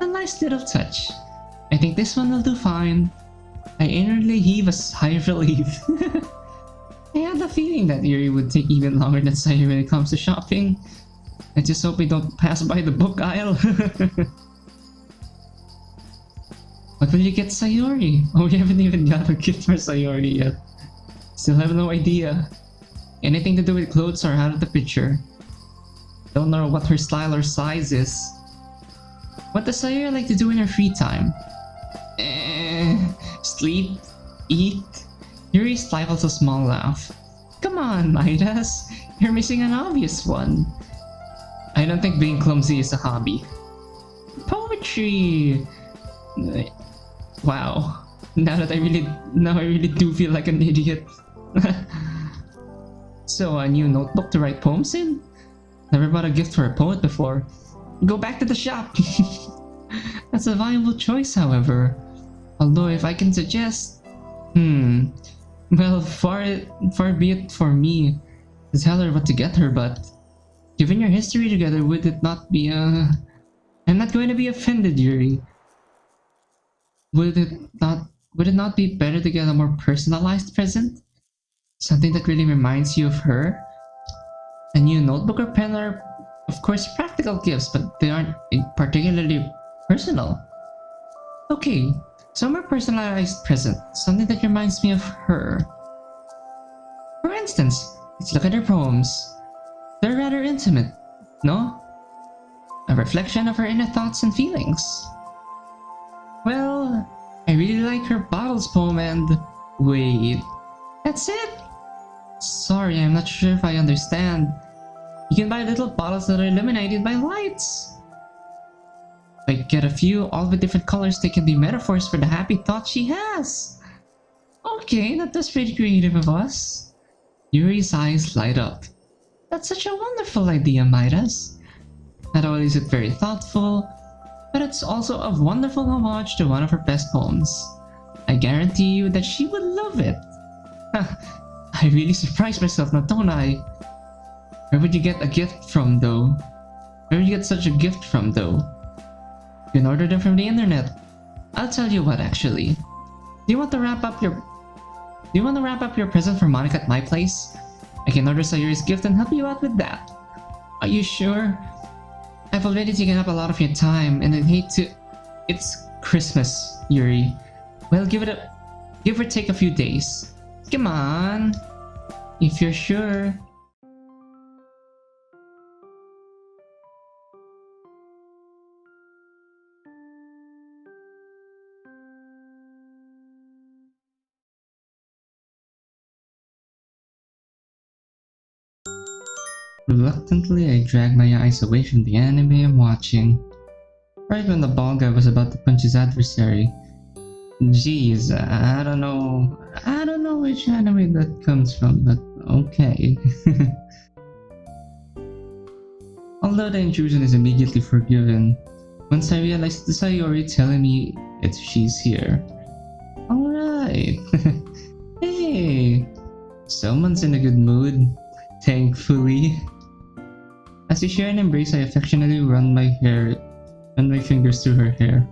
A nice little touch. I think this one will do fine. I inwardly heave a sigh of relief. I had the feeling that Yuri would take even longer than Sayori when it comes to shopping. I just hope we don't pass by the book aisle. What will you get Sayori? Oh, we haven't even got a gift for Sayori yet. Still have no idea. Anything to do with clothes are out of the picture. Don't know what her style or size is. What does Sayori like to do in her free time? Sleep? Eat? Yuri stifles a small laugh. Come on, Midas. You're missing an obvious one. I don't think being clumsy is a hobby. Poetry! Wow. Now I really do feel like an idiot. So, a new notebook to write poems in? Never bought a gift for a poet before. Go back to the shop! That's a viable choice, however. Although, if I can suggest... Well, far be it for me to tell her what to get her, but... Given your history together, would it not be I'm not going to be offended, Yuri. Would it not be better to get a more personalized present? Something that really reminds you of her? A new notebook or pen are, of course, practical gifts, but they aren't particularly personal. Okay, so a more personalized present, something that reminds me of her. For instance, let's look at her poems. They're rather intimate, no? A reflection of her inner thoughts and feelings. Well, I really like her bottles poem and... Wait, that's it? Sorry, I'm not sure if I understand. You can buy little bottles that are illuminated by lights. If I get a few, all with different colors, they can be metaphors for the happy thoughts she has. Okay, that was pretty creative of us. Yuri's eyes light up. That's such a wonderful idea, Midas. Not only is it very thoughtful, but it's also a wonderful homage to one of her best poems. I guarantee you that she would love it. I really surprised myself now, don't I? Where would you get a gift from, though? Where would you get such a gift from, though? You can order them from the internet. I'll tell you what, actually. Do you want to wrap up your present for Monica at my place? I can order Sayori's gift and help you out with that. Are you sure? I've already taken up a lot of your time, and I'd hate to... It's Christmas, Yuri. Well, give or take a few days. Come on! If you're sure. Reluctantly, I dragged my eyes away from the anime I'm watching. Right when the bald guy was about to punch his adversary. Jeez, I don't know. I don't know which anime that comes from, but okay. Although the intrusion is immediately forgiven, once I realized the Sayori telling me she's here. Alright. Hey, someone's in a good mood, thankfully. As we share an embrace, I affectionately run my fingers through her hair.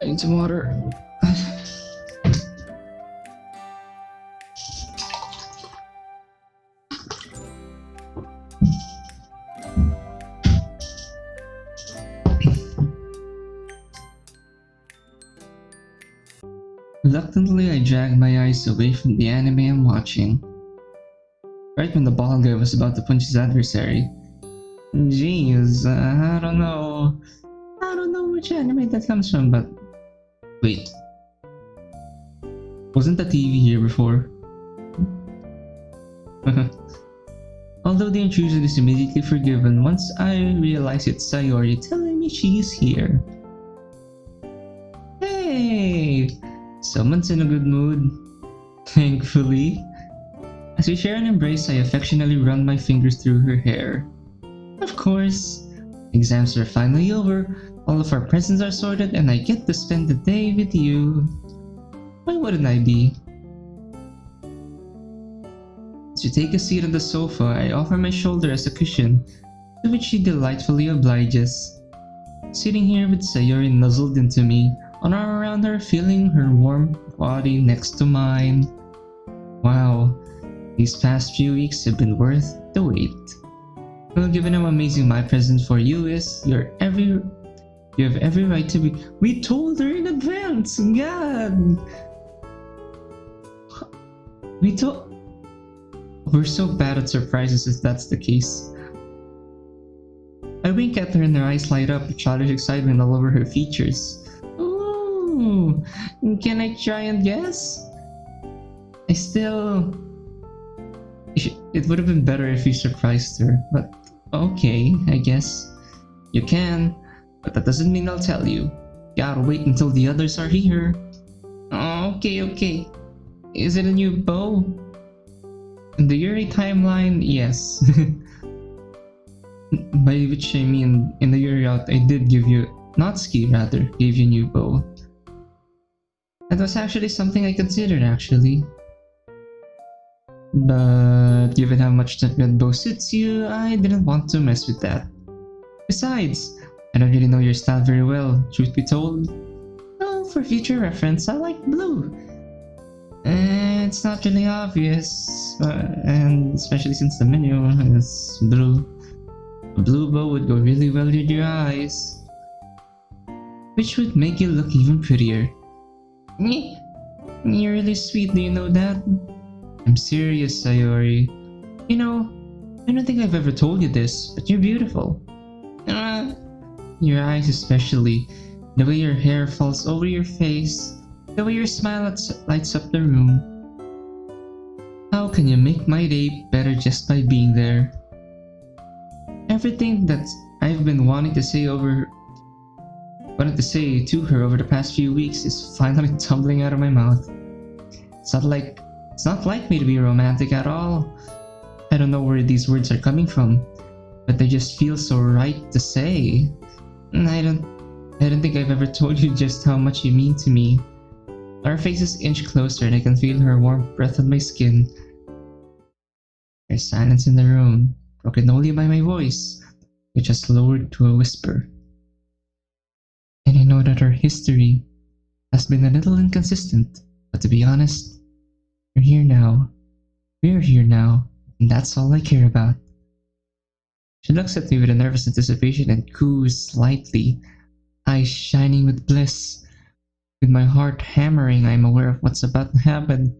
I need some water. Reluctantly, I dragged my eyes away from the anime I'm watching. Right when the bald guy was about to punch his adversary. Jeez, I don't know. I don't know which anime that comes from, but... Wait. Wasn't the TV here before? Although the intrusion is immediately forgiven once I realize it's Sayori telling me she's here. Hey! Someone's in a good mood. Thankfully. As we share an embrace, I affectionately run my fingers through her hair. Of course. Exams are finally over, all of our presents are sorted, and I get to spend the day with you. Why wouldn't I be? As we take a seat on the sofa, I offer my shoulder as a cushion, to which she delightfully obliges. Sitting here with Sayori nuzzled into me, an arm around her, feeling her warm body next to mine. Wow, these past few weeks have been worth the wait. Well, given how amazing my present for you is, you have every right to be. We told her in advance. God, we're so bad at surprises if that's the case. I wink at her and her eyes light up with childish excitement all over her features. Ooh, can I try and guess? It would have been better if you surprised her, but okay, I guess. You can, but that doesn't mean I'll tell you. Gotta wait until the others are here. Okay. Is it a new bow? In the Yuri timeline, yes. By which I mean, in the Yuri route, I did give you, gave you a new bow. That was actually something I considered, actually. But given how much that red bow suits you, I didn't want to mess with that. Besides, I don't really know your style very well, truth be told. Oh, for future reference, I like blue. It's not really obvious, and especially since the menu is blue. A blue bow would go really well with your eyes, which would make you look even prettier. You're really sweet, do you know that? I'm serious, Sayori. You know, I don't think I've ever told you this, but you're beautiful. Your eyes especially, the way your hair falls over your face, the way your smile lights up the room. How can you make my day better just by being there? Everything that I've been wanting to say to her over the past few weeks is finally tumbling out of my mouth. It's not like me to be romantic at all. I don't know where these words are coming from, but they just feel so right to say. And I don't think I've ever told you just how much you mean to me. Our faces inch closer and I can feel her warm breath on my skin. There's silence in the room, broken only by my voice, which has lowered to a whisper. And I know that our history has been a little inconsistent, but to be honest, we're here now, and that's all I care about. She looks at me with a nervous anticipation and coos slightly, eyes shining with bliss. With my heart hammering, I'm aware of what's about to happen.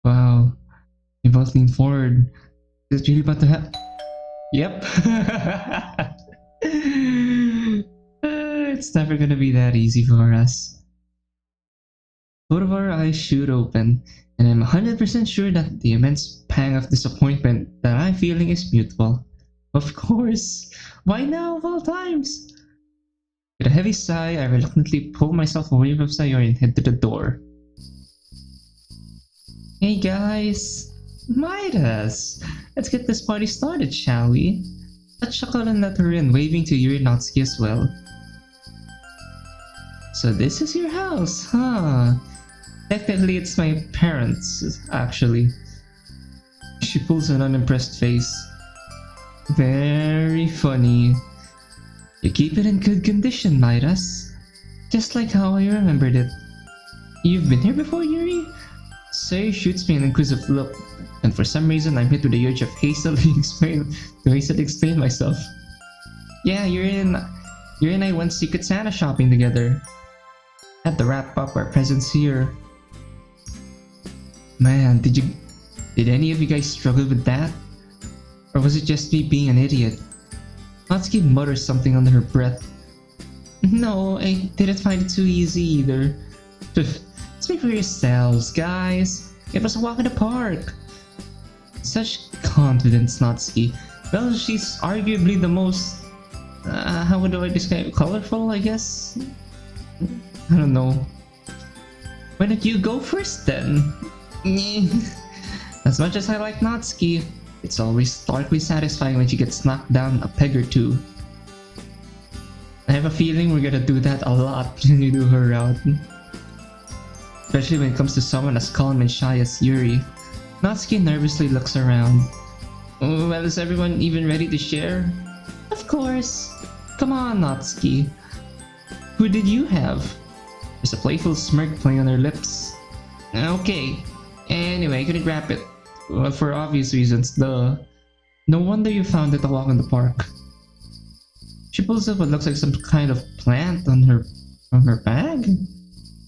Wow. We both lean forward. Is it really about to happen? Yep. It's never gonna be that easy for us. Both of our eyes shoot open, and I'm 100% sure that the immense pang of disappointment that I'm feeling is mutual. Of course! Why now of all times? With a heavy sigh, I reluctantly pull myself away from Sayori and head to the door. Hey guys! Midas! Let's get this party started, shall we? I chuckle and let her in, waving to Yuri as well. So this is your house, huh? Technically it's my parents', actually. She pulls an unimpressed face. Very funny. You keep it in good condition, Midas. Just like how I remembered it. You've been here before, Yuri? Sayori shoots me an inquisitive look, and for some reason I'm hit with the urge of hastily explain myself. Yeah, Yuri and I went Secret Santa shopping together. Had to wrap up our presents here. Man, did any of you guys struggle with that? Or was it just me being an idiot? Natsuki mutters something under her breath. No, I didn't find it too easy either. Speak for yourselves, guys. It was a walk in the park. Such confidence, Natsuki. Well, she's arguably the most... how do I describe it? Colorful, I guess? I don't know. Why don't you go first then? As much as I like Natsuki, it's always starkly satisfying when she gets knocked down a peg or two. I have a feeling we're gonna do that a lot when you do her route. Especially when it comes to someone as calm and shy as Yuri. Natsuki nervously looks around. Oh, well, is everyone even ready to share? Of course! Come on, Natsuki. Who did you have? There's a playful smirk playing on her lips. Okay. Anyway, I couldn't wrap it. Well, for obvious reasons, duh. No wonder you found it a walk in the park. She pulls up what looks like some kind of plant on her bag?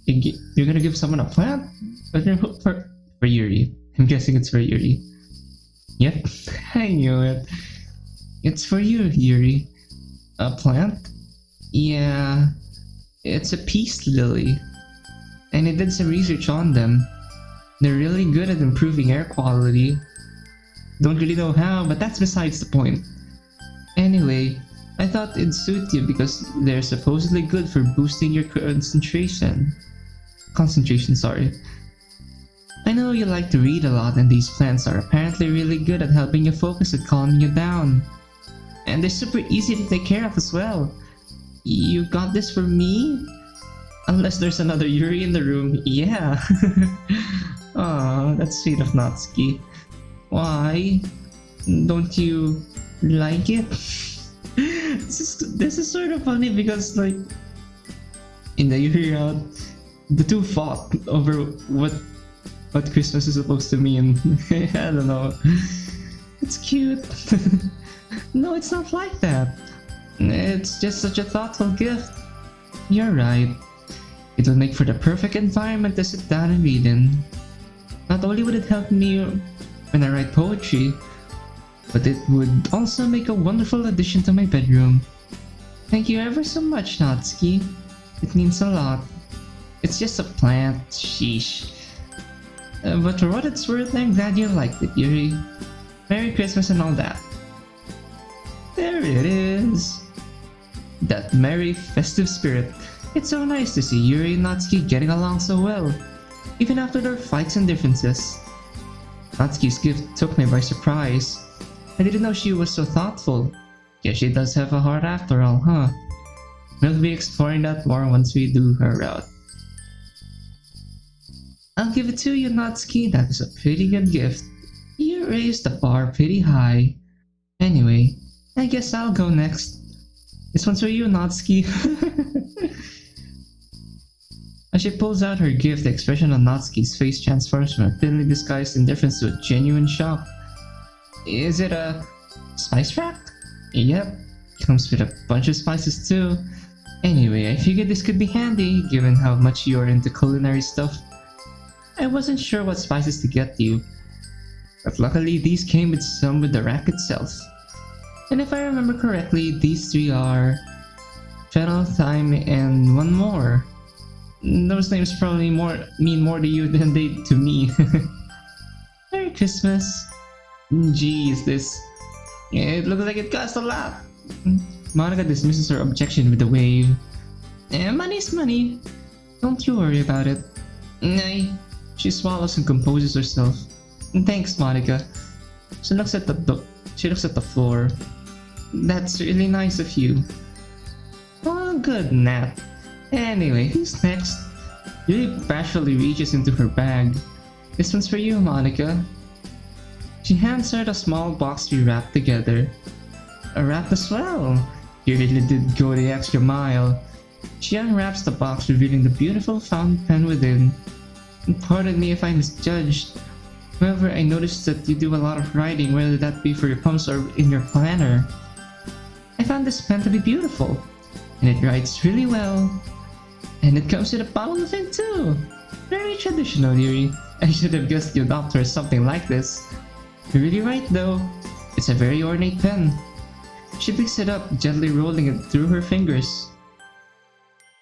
You're gonna give someone a plant? For Yuri. I'm guessing it's for Yuri. Yep, I knew it. It's for you, Yuri. A plant? Yeah, it's a peace lily. And I did some research on them. They're really good at improving air quality. Don't really know how, but that's besides the point. Anyway, I thought it'd suit you because they're supposedly good for boosting your concentration. Sorry. I know you like to read a lot and these plants are apparently really good at helping you focus and calming you down. And they're super easy to take care of as well. You got this for me? Unless there's another Yuri in the room, yeah. Aw, that's sweet of Natsuki. Why? Don't you like it? This is sort of funny because like in the Yuri route, the two fought over what Christmas is supposed to mean. I don't know. It's cute. No, it's not like that. It's just such a thoughtful gift. You're right. It would make for the perfect environment to sit down and read in. Not only would it help me when I write poetry, but it would also make a wonderful addition to my bedroom. Thank you ever so much, Natsuki. It means a lot. It's just a plant, sheesh. But for what it's worth, I'm glad you liked it, Yuri. Merry Christmas and all that. There it is. That merry, festive spirit. It's so nice to see Yuri and Natsuki getting along so well, even after their fights and differences. Natsuki's gift took me by surprise. I didn't know she was so thoughtful. Guess she does have a heart after all, huh? We'll be exploring that more once we do her route. I'll give it to you, Natsuki. That is a pretty good gift. You raised the bar pretty high. Anyway, I guess I'll go next. This one's for you, Natsuki. As she pulls out her gift, the expression on Natsuki's face transforms from a thinly disguised indifference to a genuine shock. Is it a spice rack? Yep, comes with a bunch of spices too. Anyway, I figured this could be handy, given how much you're into culinary stuff. I wasn't sure what spices to get you, but luckily these came with some with the rack itself. And if I remember correctly, these three are fennel, thyme, and one more. Those names probably mean more to you than they to me. Merry Christmas. Jeez, this... It looks like it costs a lot. Monica dismisses her objection with a wave. Money's money. Don't you worry about it. Nay. She swallows and composes herself. Thanks, Monica. She looks at the floor. That's really nice of you. Oh, good nap. Anyway, who's next? Yuri bashfully reaches into her bag. This one's for you, Monica. She hands her the small box we wrapped together. Wrapped as well. You really did go the extra mile. She unwraps the box, revealing the beautiful fountain pen within. Pardon me if I misjudged. However, I noticed that you do a lot of writing, whether that be for your poems or in your planner. I found this pen to be beautiful, and it writes really well. And it comes with a bottle of ink too. Very traditional, Yuri. I should have guessed you'd opt for something like this. You're really right though. It's a very ornate pen. She picks it up, gently rolling it through her fingers.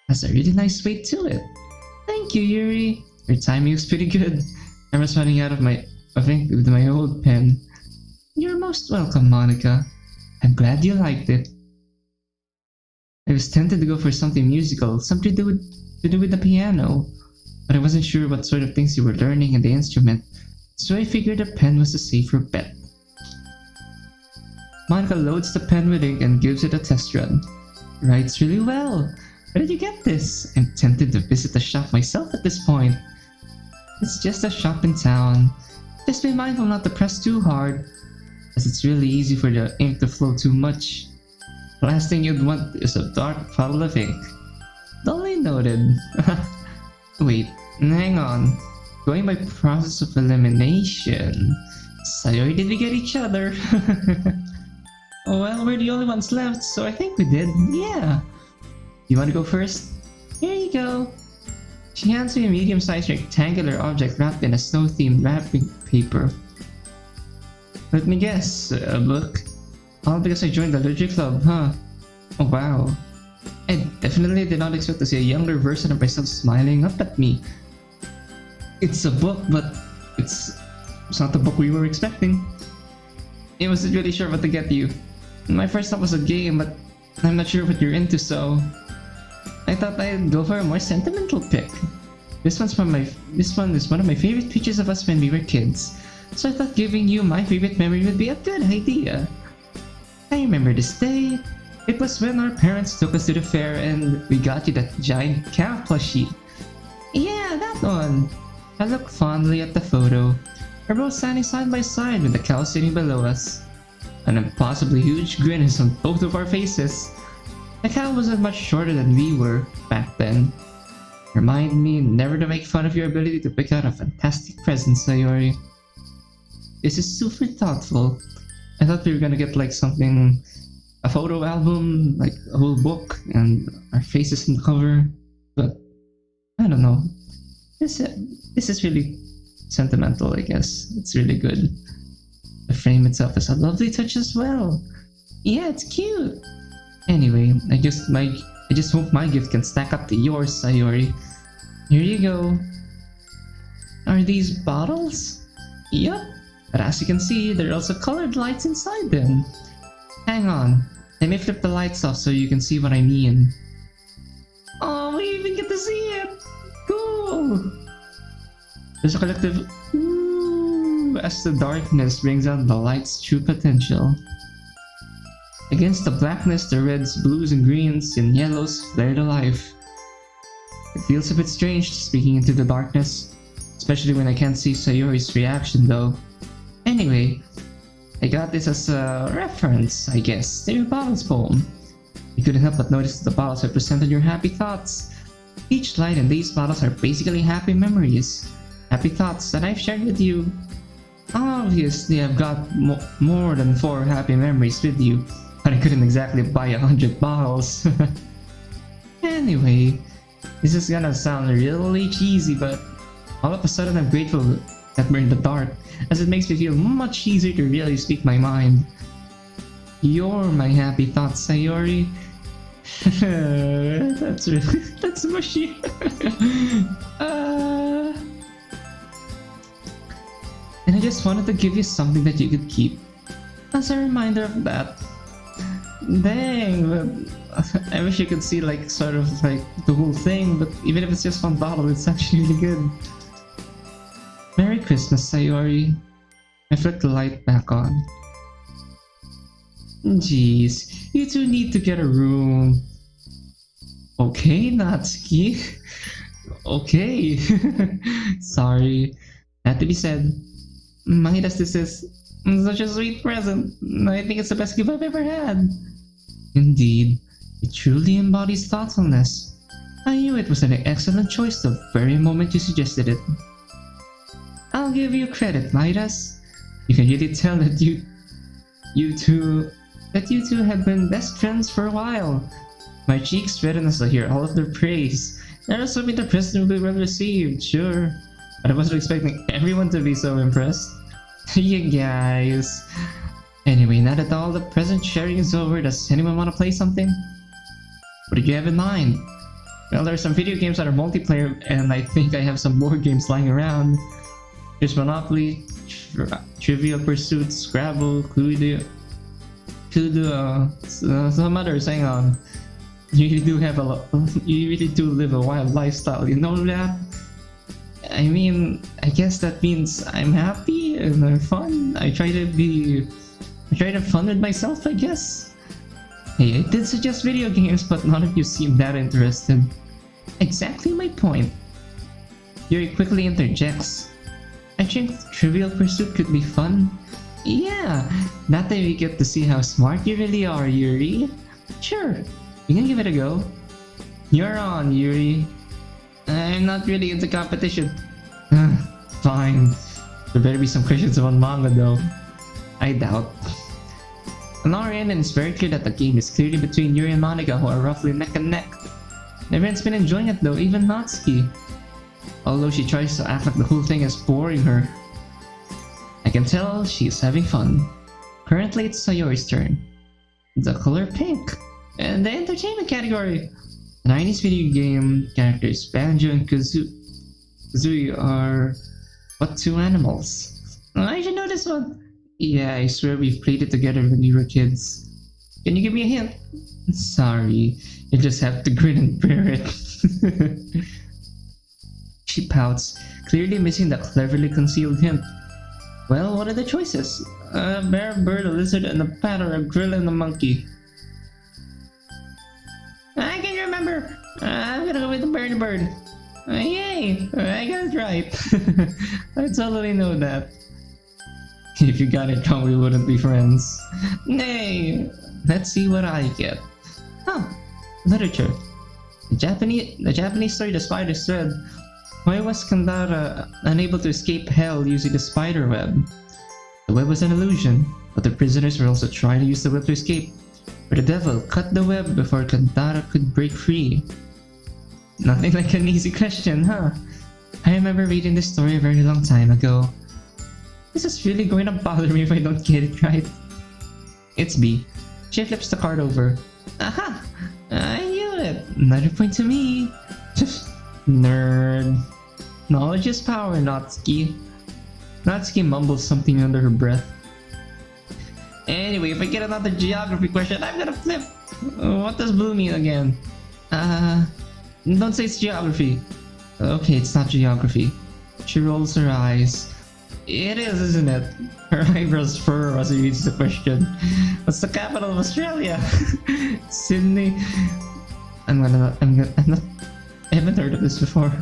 Has a really nice weight to it. Thank you, Yuri. Your timing was pretty good. I was running out of ink with my old pen. You're most welcome, Monica. I'm glad you liked it. I was tempted to go for something musical, something to do with the piano, but I wasn't sure what sort of things you were learning in the instrument, so I figured a pen was a safer bet. Monica loads the pen with ink and gives it a test run. Writes really well. Where did you get this? I'm tempted to visit the shop myself at this point. It's just a shop in town. Just be mindful not to press too hard, as it's really easy for the ink to flow too much. The last thing you'd want is a dark puddle of ink. Duly noted. Wait, hang on. Going by process of elimination. Sayori, did we get each other? Well, we're the only ones left, so I think we did. Yeah. You want to go first? Here you go. She hands me a medium-sized rectangular object wrapped in a snow-themed wrapping paper. Let me guess, a book? All because I joined the literature club, huh? Oh wow. I definitely did not expect to see a younger version of myself smiling up at me. It's a book, but it's not the book we were expecting. I wasn't really sure what to get you. My first thought was a game, but I'm not sure what you're into, so I thought I'd go for a more sentimental pick. This one is one of my favorite pictures of us when we were kids, so I thought giving you my favorite memory would be a good idea. I remember this day. It was when our parents took us to the fair and we got you that giant cow plushie. Yeah, that one. I looked fondly at the photo. We're both standing side by side with the cow sitting below us. An impossibly huge grin is on both of our faces. The cow wasn't much shorter than we were back then. Remind me never to make fun of your ability to pick out a fantastic present, Sayori. This is super thoughtful. I thought we were gonna get like something, a photo album, like a whole book, and our faces in the cover, but I don't know. This is really sentimental, I guess. It's really good. The frame itself is a lovely touch as well. Yeah, it's cute. Anyway, I just hope my gift can stack up to yours, Sayori. Here you go. Are these bottles? Yup. But as you can see, there are also colored lights inside them. Hang on. Let me flip the lights off so you can see what I mean. Oh, we even get to see it! Cool! There's a collective ooh as the darkness brings out the light's true potential. Against the blackness, the reds, blues, and greens and yellows flare to life. It feels a bit strange speaking into the darkness, especially when I can't see Sayori's reaction though. Anyway, I got this as a reference, I guess, to your bottles poem. You couldn't help but notice that the bottles represented your happy thoughts. Each light in these bottles are basically happy memories, happy thoughts that I've shared with you. Obviously, I've got more than 4 happy memories with you, but I couldn't exactly buy 100 bottles. Anyway, this is gonna sound really cheesy, but all of a sudden I'm grateful that we're in the dark, as it makes me feel much easier to really speak my mind. You're my happy thoughts, Sayori. That's mushy. And I just wanted to give you something that you could keep as a reminder of that. Dang, but I wish you could see like sort of like the whole thing, but even if it's just one bottle, it's actually really good. Merry Christmas, Sayori. I flicked the light back on. Jeez, you two need to get a room. Okay, Natsuki. Okay. Sorry. Had to be said. Midas, this is such a sweet present. I think it's the best gift I've ever had. Indeed, it truly embodies thoughtfulness. I knew it was an excellent choice the very moment you suggested it. I'll give you credit, Midas. You can really tell that you two have been best friends for a while. My cheeks redden as I hear all of their praise. I'm assuming the present will be well received, sure. But I wasn't expecting everyone to be so impressed. You guys. Anyway, now that all the present sharing is over, does anyone want to play something? What did you have in mind? Well, there are some video games that are multiplayer, and I think I have some board games lying around. There's Monopoly, Trivial Pursuit, Scrabble, Cluedo, some others. Hang on. You really do have you really do live a wild lifestyle, you know that? I mean, I guess that means I'm happy and I'm fun. I try to have fun with myself, I guess. Hey, I did suggest video games, but none of you seem that interested. Exactly my point. Yuri quickly interjects. I think Trivial Pursuit could be fun. Yeah, that way we get to see how smart you really are, Yuri. Sure, you can give it a go. You're on, Yuri. I'm not really into competition. Fine. There better be some questions about manga though. I doubt. On our end, it's very clear that the game is clearly between Yuri and Monica, who are roughly neck and neck. Everyone's been enjoying it though, even Natsuki. Although she tries to act like the whole thing is boring her. I can tell she's having fun. Currently, it's Sayori's turn. The color pink. And the entertainment category. The 90s video game characters Banjo and Kazooie are what two animals? I should know this one. Yeah, I swear we've played it together when we were kids. Can you give me a hint? Sorry, you just have to grin and bear it. She pouts, clearly missing the cleverly concealed hint. Well, what are the choices? A bear, a bird, a lizard, and a bat, or a grill and a monkey? I can remember. I'm gonna go with the bird. Yay! I got it right. I totally know that. If you got it wrong, we wouldn't be friends. Nay! Let's see what I get. Huh. Literature. The Japanese story The Spider's Thread. Why was Kandara unable to escape hell using the spider web? The web was an illusion, but the prisoners were also trying to use the web to escape. But the devil cut the web before Kandara could break free. Nothing like an easy question, huh? I remember reading this story a very long time ago. This is really going to bother me if I don't get it right. It's B. She flips the card over. Aha! I knew it! Another point to me. Nerd. Knowledge is power, Natsuki. Natsuki mumbles something under her breath. Anyway, if I get another geography question, I'm gonna flip. What does blue mean again? Don't say it's geography. Okay, it's not geography. She rolls her eyes. It is, isn't it? Her eyebrows furrow as she reads the question. What's the capital of Australia? Sydney. I haven't heard of this before.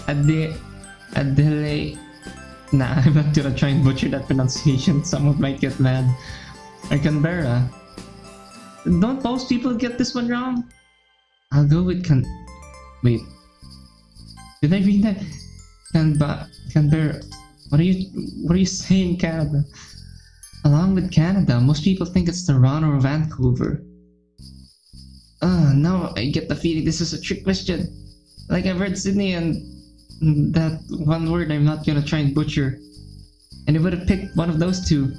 Adelaide. Nah, I'm not gonna try and butcher that pronunciation. Someone might get mad. Or Canberra. Don't most people get this one wrong? I'll go with Wait. Did I read that? Canberra. What are you saying, Canada? Along with Canada, most people think it's Toronto or Vancouver. Now I get the feeling this is a trick question. Like I've heard Sydney and that one word I'm not gonna try and butcher. And it would have picked one of those two.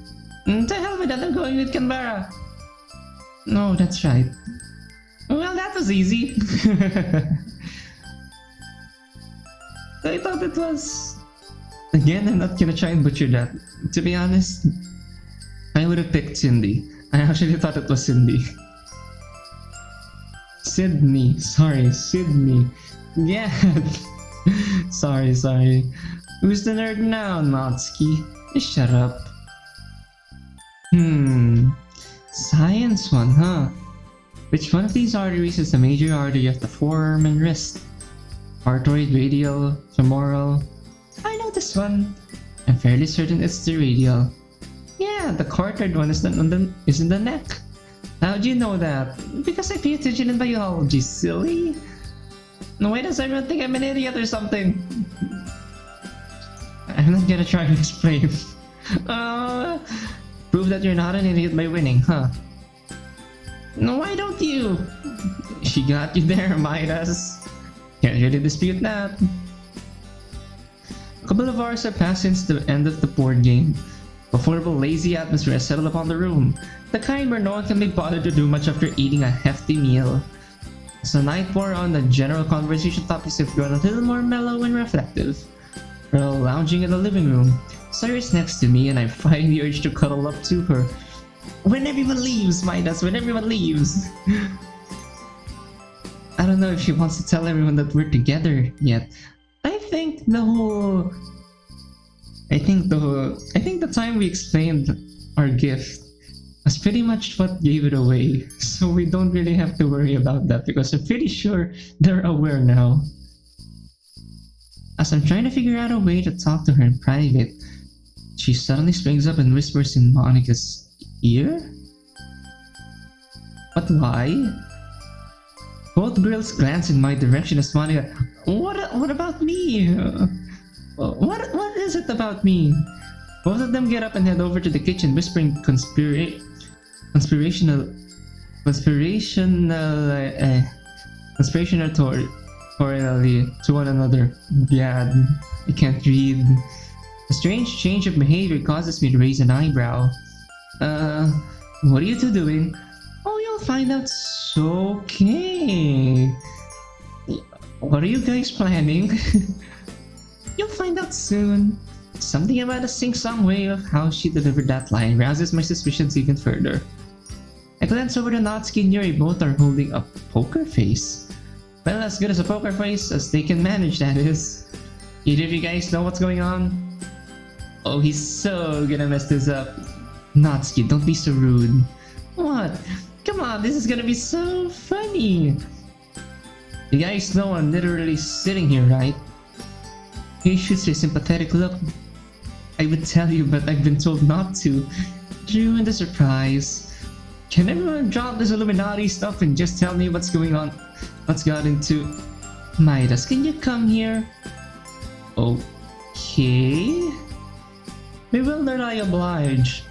To hell with that, I'm going with Canberra. No, that's right. Well, was easy. I thought it was... Again, I'm not gonna try and butcher that. To be honest, I would have picked Cindy. I actually thought it was Cindy. Sydney. Sorry, Sydney. Yeah. sorry. Who's the nerd now, Natsuki? Just shut up. Science one, huh? Which one of these arteries is the major artery of the forearm and wrist? Arteroid, radial, femoral. I know this one. I'm fairly certain it's the radial. Yeah, the carotid one is in the neck. How'd you know that? Because I pay attention in biology, silly. Why does everyone think I'm an idiot or something? I'm not gonna try to explain. Prove that you're not an idiot by winning, huh? No, why don't you? She got you there, Midas. Can't really dispute that. A couple of hours have passed since the end of the board game. A horrible, lazy atmosphere has settled upon the room, the kind where no one can be bothered to do much after eating a hefty meal. As the night wore on, the general conversation topics have grown a little more mellow and reflective. We're all lounging in the living room. Sayori's next to me, and I'm fighting the urge to cuddle up to her. When everyone leaves, Midas, when everyone leaves! I don't know if she wants to tell everyone that we're together yet. I think the time we explained our gift was pretty much what gave it away. So we don't really have to worry about that because I'm pretty sure they're aware now. As I'm trying to figure out a way to talk to her in private, she suddenly springs up and whispers in Monica's ear? But why? Both girls glance in my direction as Monica... What about me? What is it about me? Both of them get up and head over to the kitchen, whispering conspirationally to one another. Gad, I can't read. A strange change of behavior causes me to raise an eyebrow. What are you two doing? Oh, you'll find out so okay. What are you guys planning? You'll find out soon. Something about a sing-song way of how she delivered that line rouses my suspicions even further. I glance over to Natsuki and Yuri, both are holding a poker face. Well, as good as a poker face as they can manage, that is. Either of you guys know what's going on? Oh, he's so gonna mess this up. Natsuki, don't be so rude. What? Come on, this is gonna be so funny. You guys know I'm literally sitting here, right? He shoots a sympathetic look. I would tell you, but I've been told not to. Ruin the surprise. Can everyone drop this Illuminati stuff and just tell me what's going on? What's got into... Midas, can you come here? Okay... We will learn I oblige.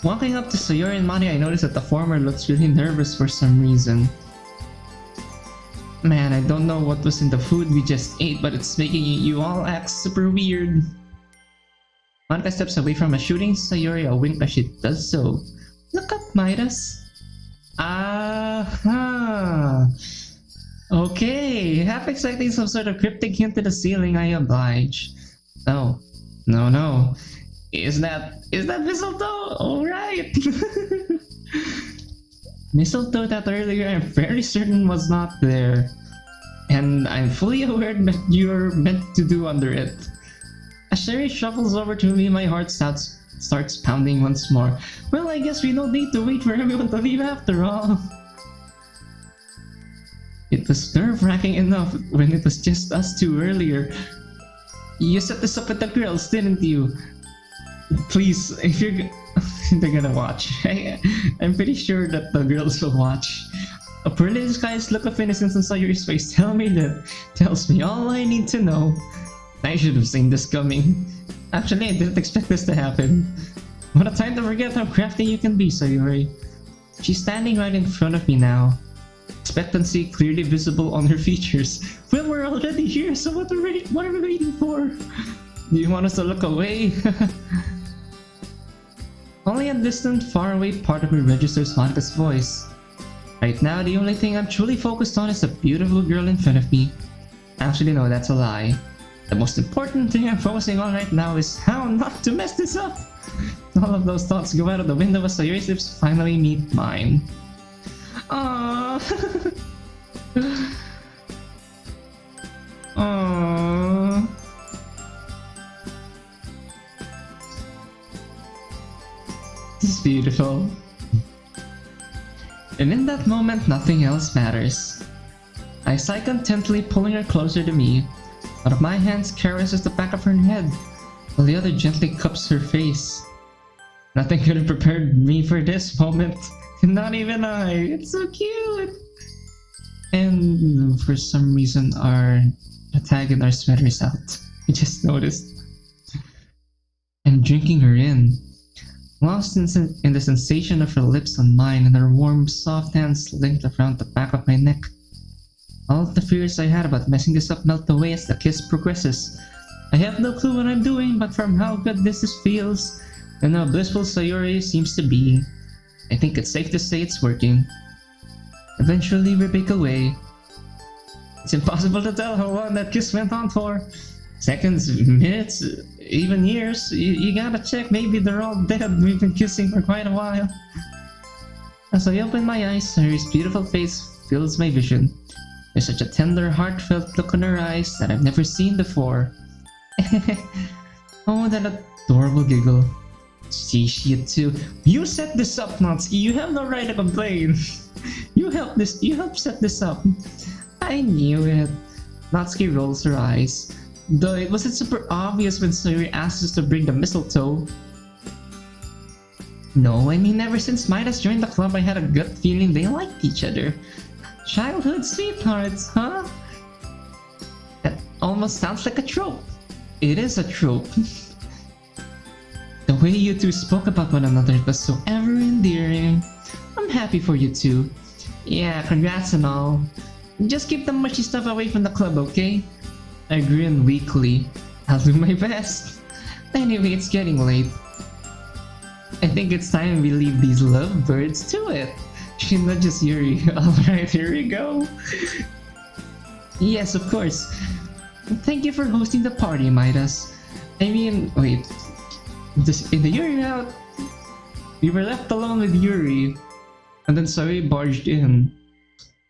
Walking up to Sayori and Mani, I notice that the former looks really nervous for some reason. Man, I don't know what was in the food we just ate, but it's making you all act super weird. Monica steps away from us, shooting Sayori a wink as she does so. Look up, Midas. Aha! Okay, half expecting some sort of cryptic hint to the ceiling, I oblige. Oh, no. Is that mistletoe? Alright! Mistletoe that earlier I'm fairly certain was not there. And I'm fully aware that you're meant to do under it. As Sherry shuffles over to me, my heart starts pounding once more. Well, I guess we don't need to wait for everyone to leave after all. It was nerve-wracking enough when it was just us two earlier. You set this up with the girls, didn't you? Please, if you're... they're gonna watch. I'm pretty sure that the girls will watch. A pearly disguised look of innocence on Sayori's face tells me all I need to know. I should have seen this coming. Actually, I didn't expect this to happen. What a time to forget how crafty you can be, Sayori. She's standing right in front of me now. Expectancy clearly visible on her features. Well, we're already here, so what are we waiting for? Do you want us to look away? Only a distant, faraway part of me registers Monica's voice. Right now, the only thing I'm truly focused on is the beautiful girl in front of me. Actually, no, that's a lie. The most important thing I'm focusing on right now is how not to mess this up. All of those thoughts go out of the window as Sayori's lips finally meet mine. Aww. Aww. This is beautiful. And in that moment, nothing else matters. I sigh contentedly, pulling her closer to me. One of my hands caresses the back of her head, while the other gently cups her face. Nothing could have prepared me for this moment. Not even I. It's so cute. And for some reason, our tag in our sweater is out. I just noticed. I'm drinking her in, lost in the sensation of her lips on mine and her warm, soft hands linked around the back of my neck. All of the fears I had about messing this up melt away as the kiss progresses. I have no clue what I'm doing, but from how good this feels and how blissful Sayori seems to be, I think it's safe to say it's working. Eventually we break away. It's impossible to tell how long that kiss went on for. Seconds, minutes, even years. You gotta check, maybe they're all dead. We've been kissing for quite a while. As I open my eyes, Sayori's beautiful face fills my vision. There's such a tender, heartfelt look in her eyes that I've never seen before. Oh, that adorable giggle. See, she too. You set this up, Natsuki. You have no right to complain. You helped set this up. I knew it. Natsuki rolls her eyes. Though it wasn't super obvious when Sayori asked us to bring the mistletoe. No, I mean ever since Midas joined the club I had a gut feeling they liked each other. Childhood sweethearts, huh? That almost sounds like a trope. It is a trope. The way you two spoke about one another was so ever endearing. I'm happy for you two. Yeah, congrats and all. Just keep the mushy stuff away from the club, okay? I grin weakly. I'll do my best. Anyway, it's getting late. I think it's time we leave these lovebirds to it. She nudges Yuri. Alright, here we go. Yes, of course. Thank you for hosting the party, Midas. I mean, wait. In the Yuri route, we were left alone with Yuri. And then Sayori barged in.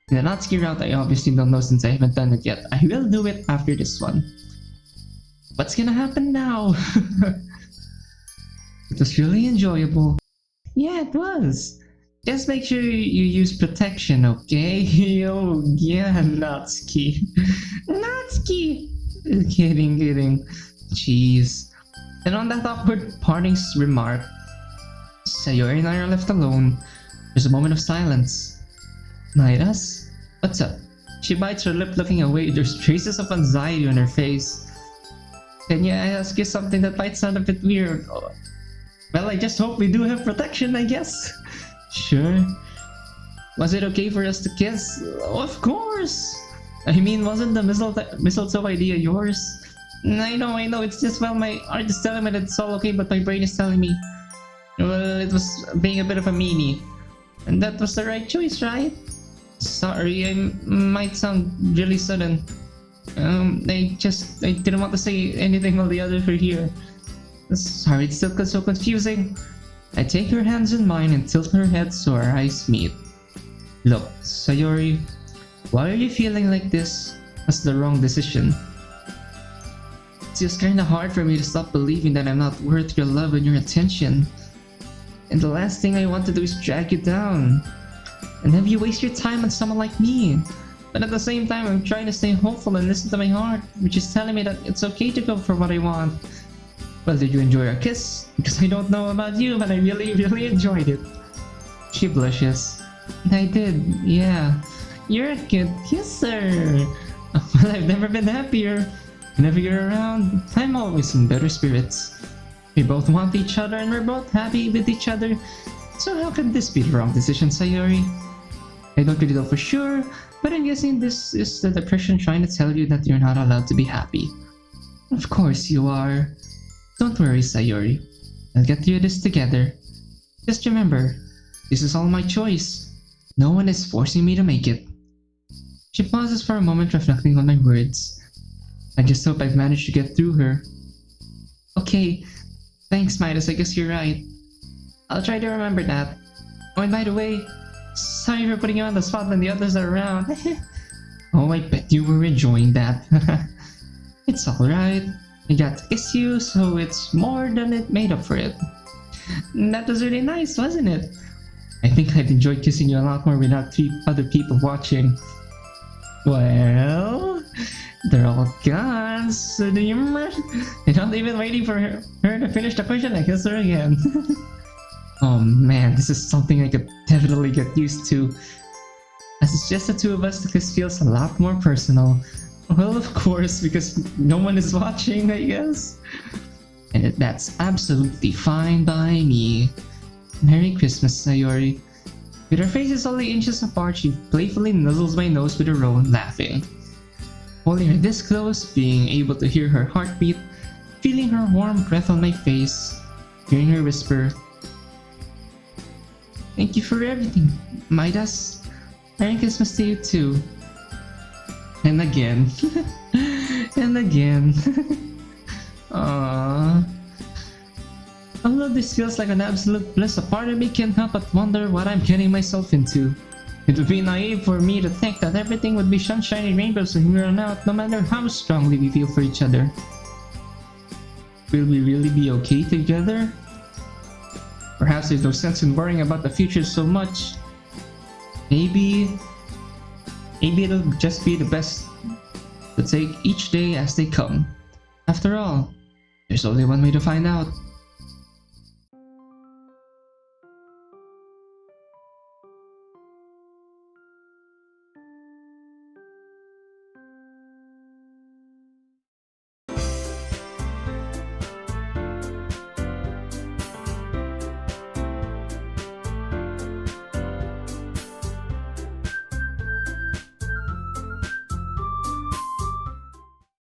In the Natsuki route, I obviously don't know since I haven't done it yet. I will do it after this one. What's gonna happen now? It was really enjoyable. Yeah, it was. Just make sure you use protection, okay? Oh, yeah, Natsuki. Natsuki! Kidding. Jeez. And on that awkward parting remark, Sayori and I are left alone. There's a moment of silence. Midas? What's up? She bites her lip looking away. There's traces of anxiety on her face. Can you ask you something that might sound a bit weird? Well, I just hope we do have protection, I guess. Sure. Was it okay for us to kiss? Of course! I mean, wasn't the mistletoe idea yours? I know, it's just, well, my heart is telling me that it's all okay, but my brain is telling me, well, it was being a bit of a meanie. And that was the right choice, right? Sorry, I might sound really sudden. I didn't want to say anything while the others were here. Sorry, it's still so confusing. I take her hands in mine and tilt her head so our eyes meet. Look, Sayori, why are you feeling like this? Was the wrong decision. It's just kinda hard for me to stop believing that I'm not worth your love and your attention. And the last thing I want to do is drag you down and have you waste your time on someone like me. But at the same time, I'm trying to stay hopeful and listen to my heart, which is telling me that it's okay to go for what I want. Well, did you enjoy our kiss? Because I don't know about you, but I really enjoyed it. She blushes. I did, yeah. You're a good kisser. Well, I've never been happier. Whenever you're around, I'm always in better spirits. We both want each other and we're both happy with each other. So how can this be the wrong decision, Sayori? I don't really know for sure, but I'm guessing this is the depression trying to tell you that you're not allowed to be happy. Of course you are. Don't worry, Sayori. I'll get through this together. Just remember, this is all my choice. No one is forcing me to make it. She pauses for a moment, reflecting on my words. I just hope I've managed to get through her. Okay, thanks, Midas. I guess you're right. I'll try to remember that. Oh, and by the way, sorry for putting you on the spot when the others are around. Oh, I bet you were enjoying that. It's alright. I got to kiss you, so it's more than it made up for it. That was really nice, wasn't it? I think I'd enjoy kissing you a lot more without other people watching. Well, they're all gone, so do you remember? They're not even waiting for her to finish the question. I kiss her again. Oh man, this is something I could definitely get used to. As it's just the two of us, the kiss feels a lot more personal. Well, of course, because no one is watching, I guess. And that's absolutely fine by me. Merry Christmas, Sayori. With our faces only inches apart, she playfully nuzzles my nose with her own, laughing. Holding her this close, being able to hear her heartbeat, feeling her warm breath on my face, hearing her whisper, "Thank you for everything, Midas. Merry Christmas to you too." And again. And again. Aww. Although this feels like an absolute bliss, a part of me can't help but wonder what I'm getting myself into. It would be naive for me to think that everything would be sunshine and rainbows from here on out, no matter how strongly we feel for each other. Will we really be okay together? Perhaps there's no sense in worrying about the future so much. Maybe it'll just be the best to take each day as they come. After all, there's only one way to find out.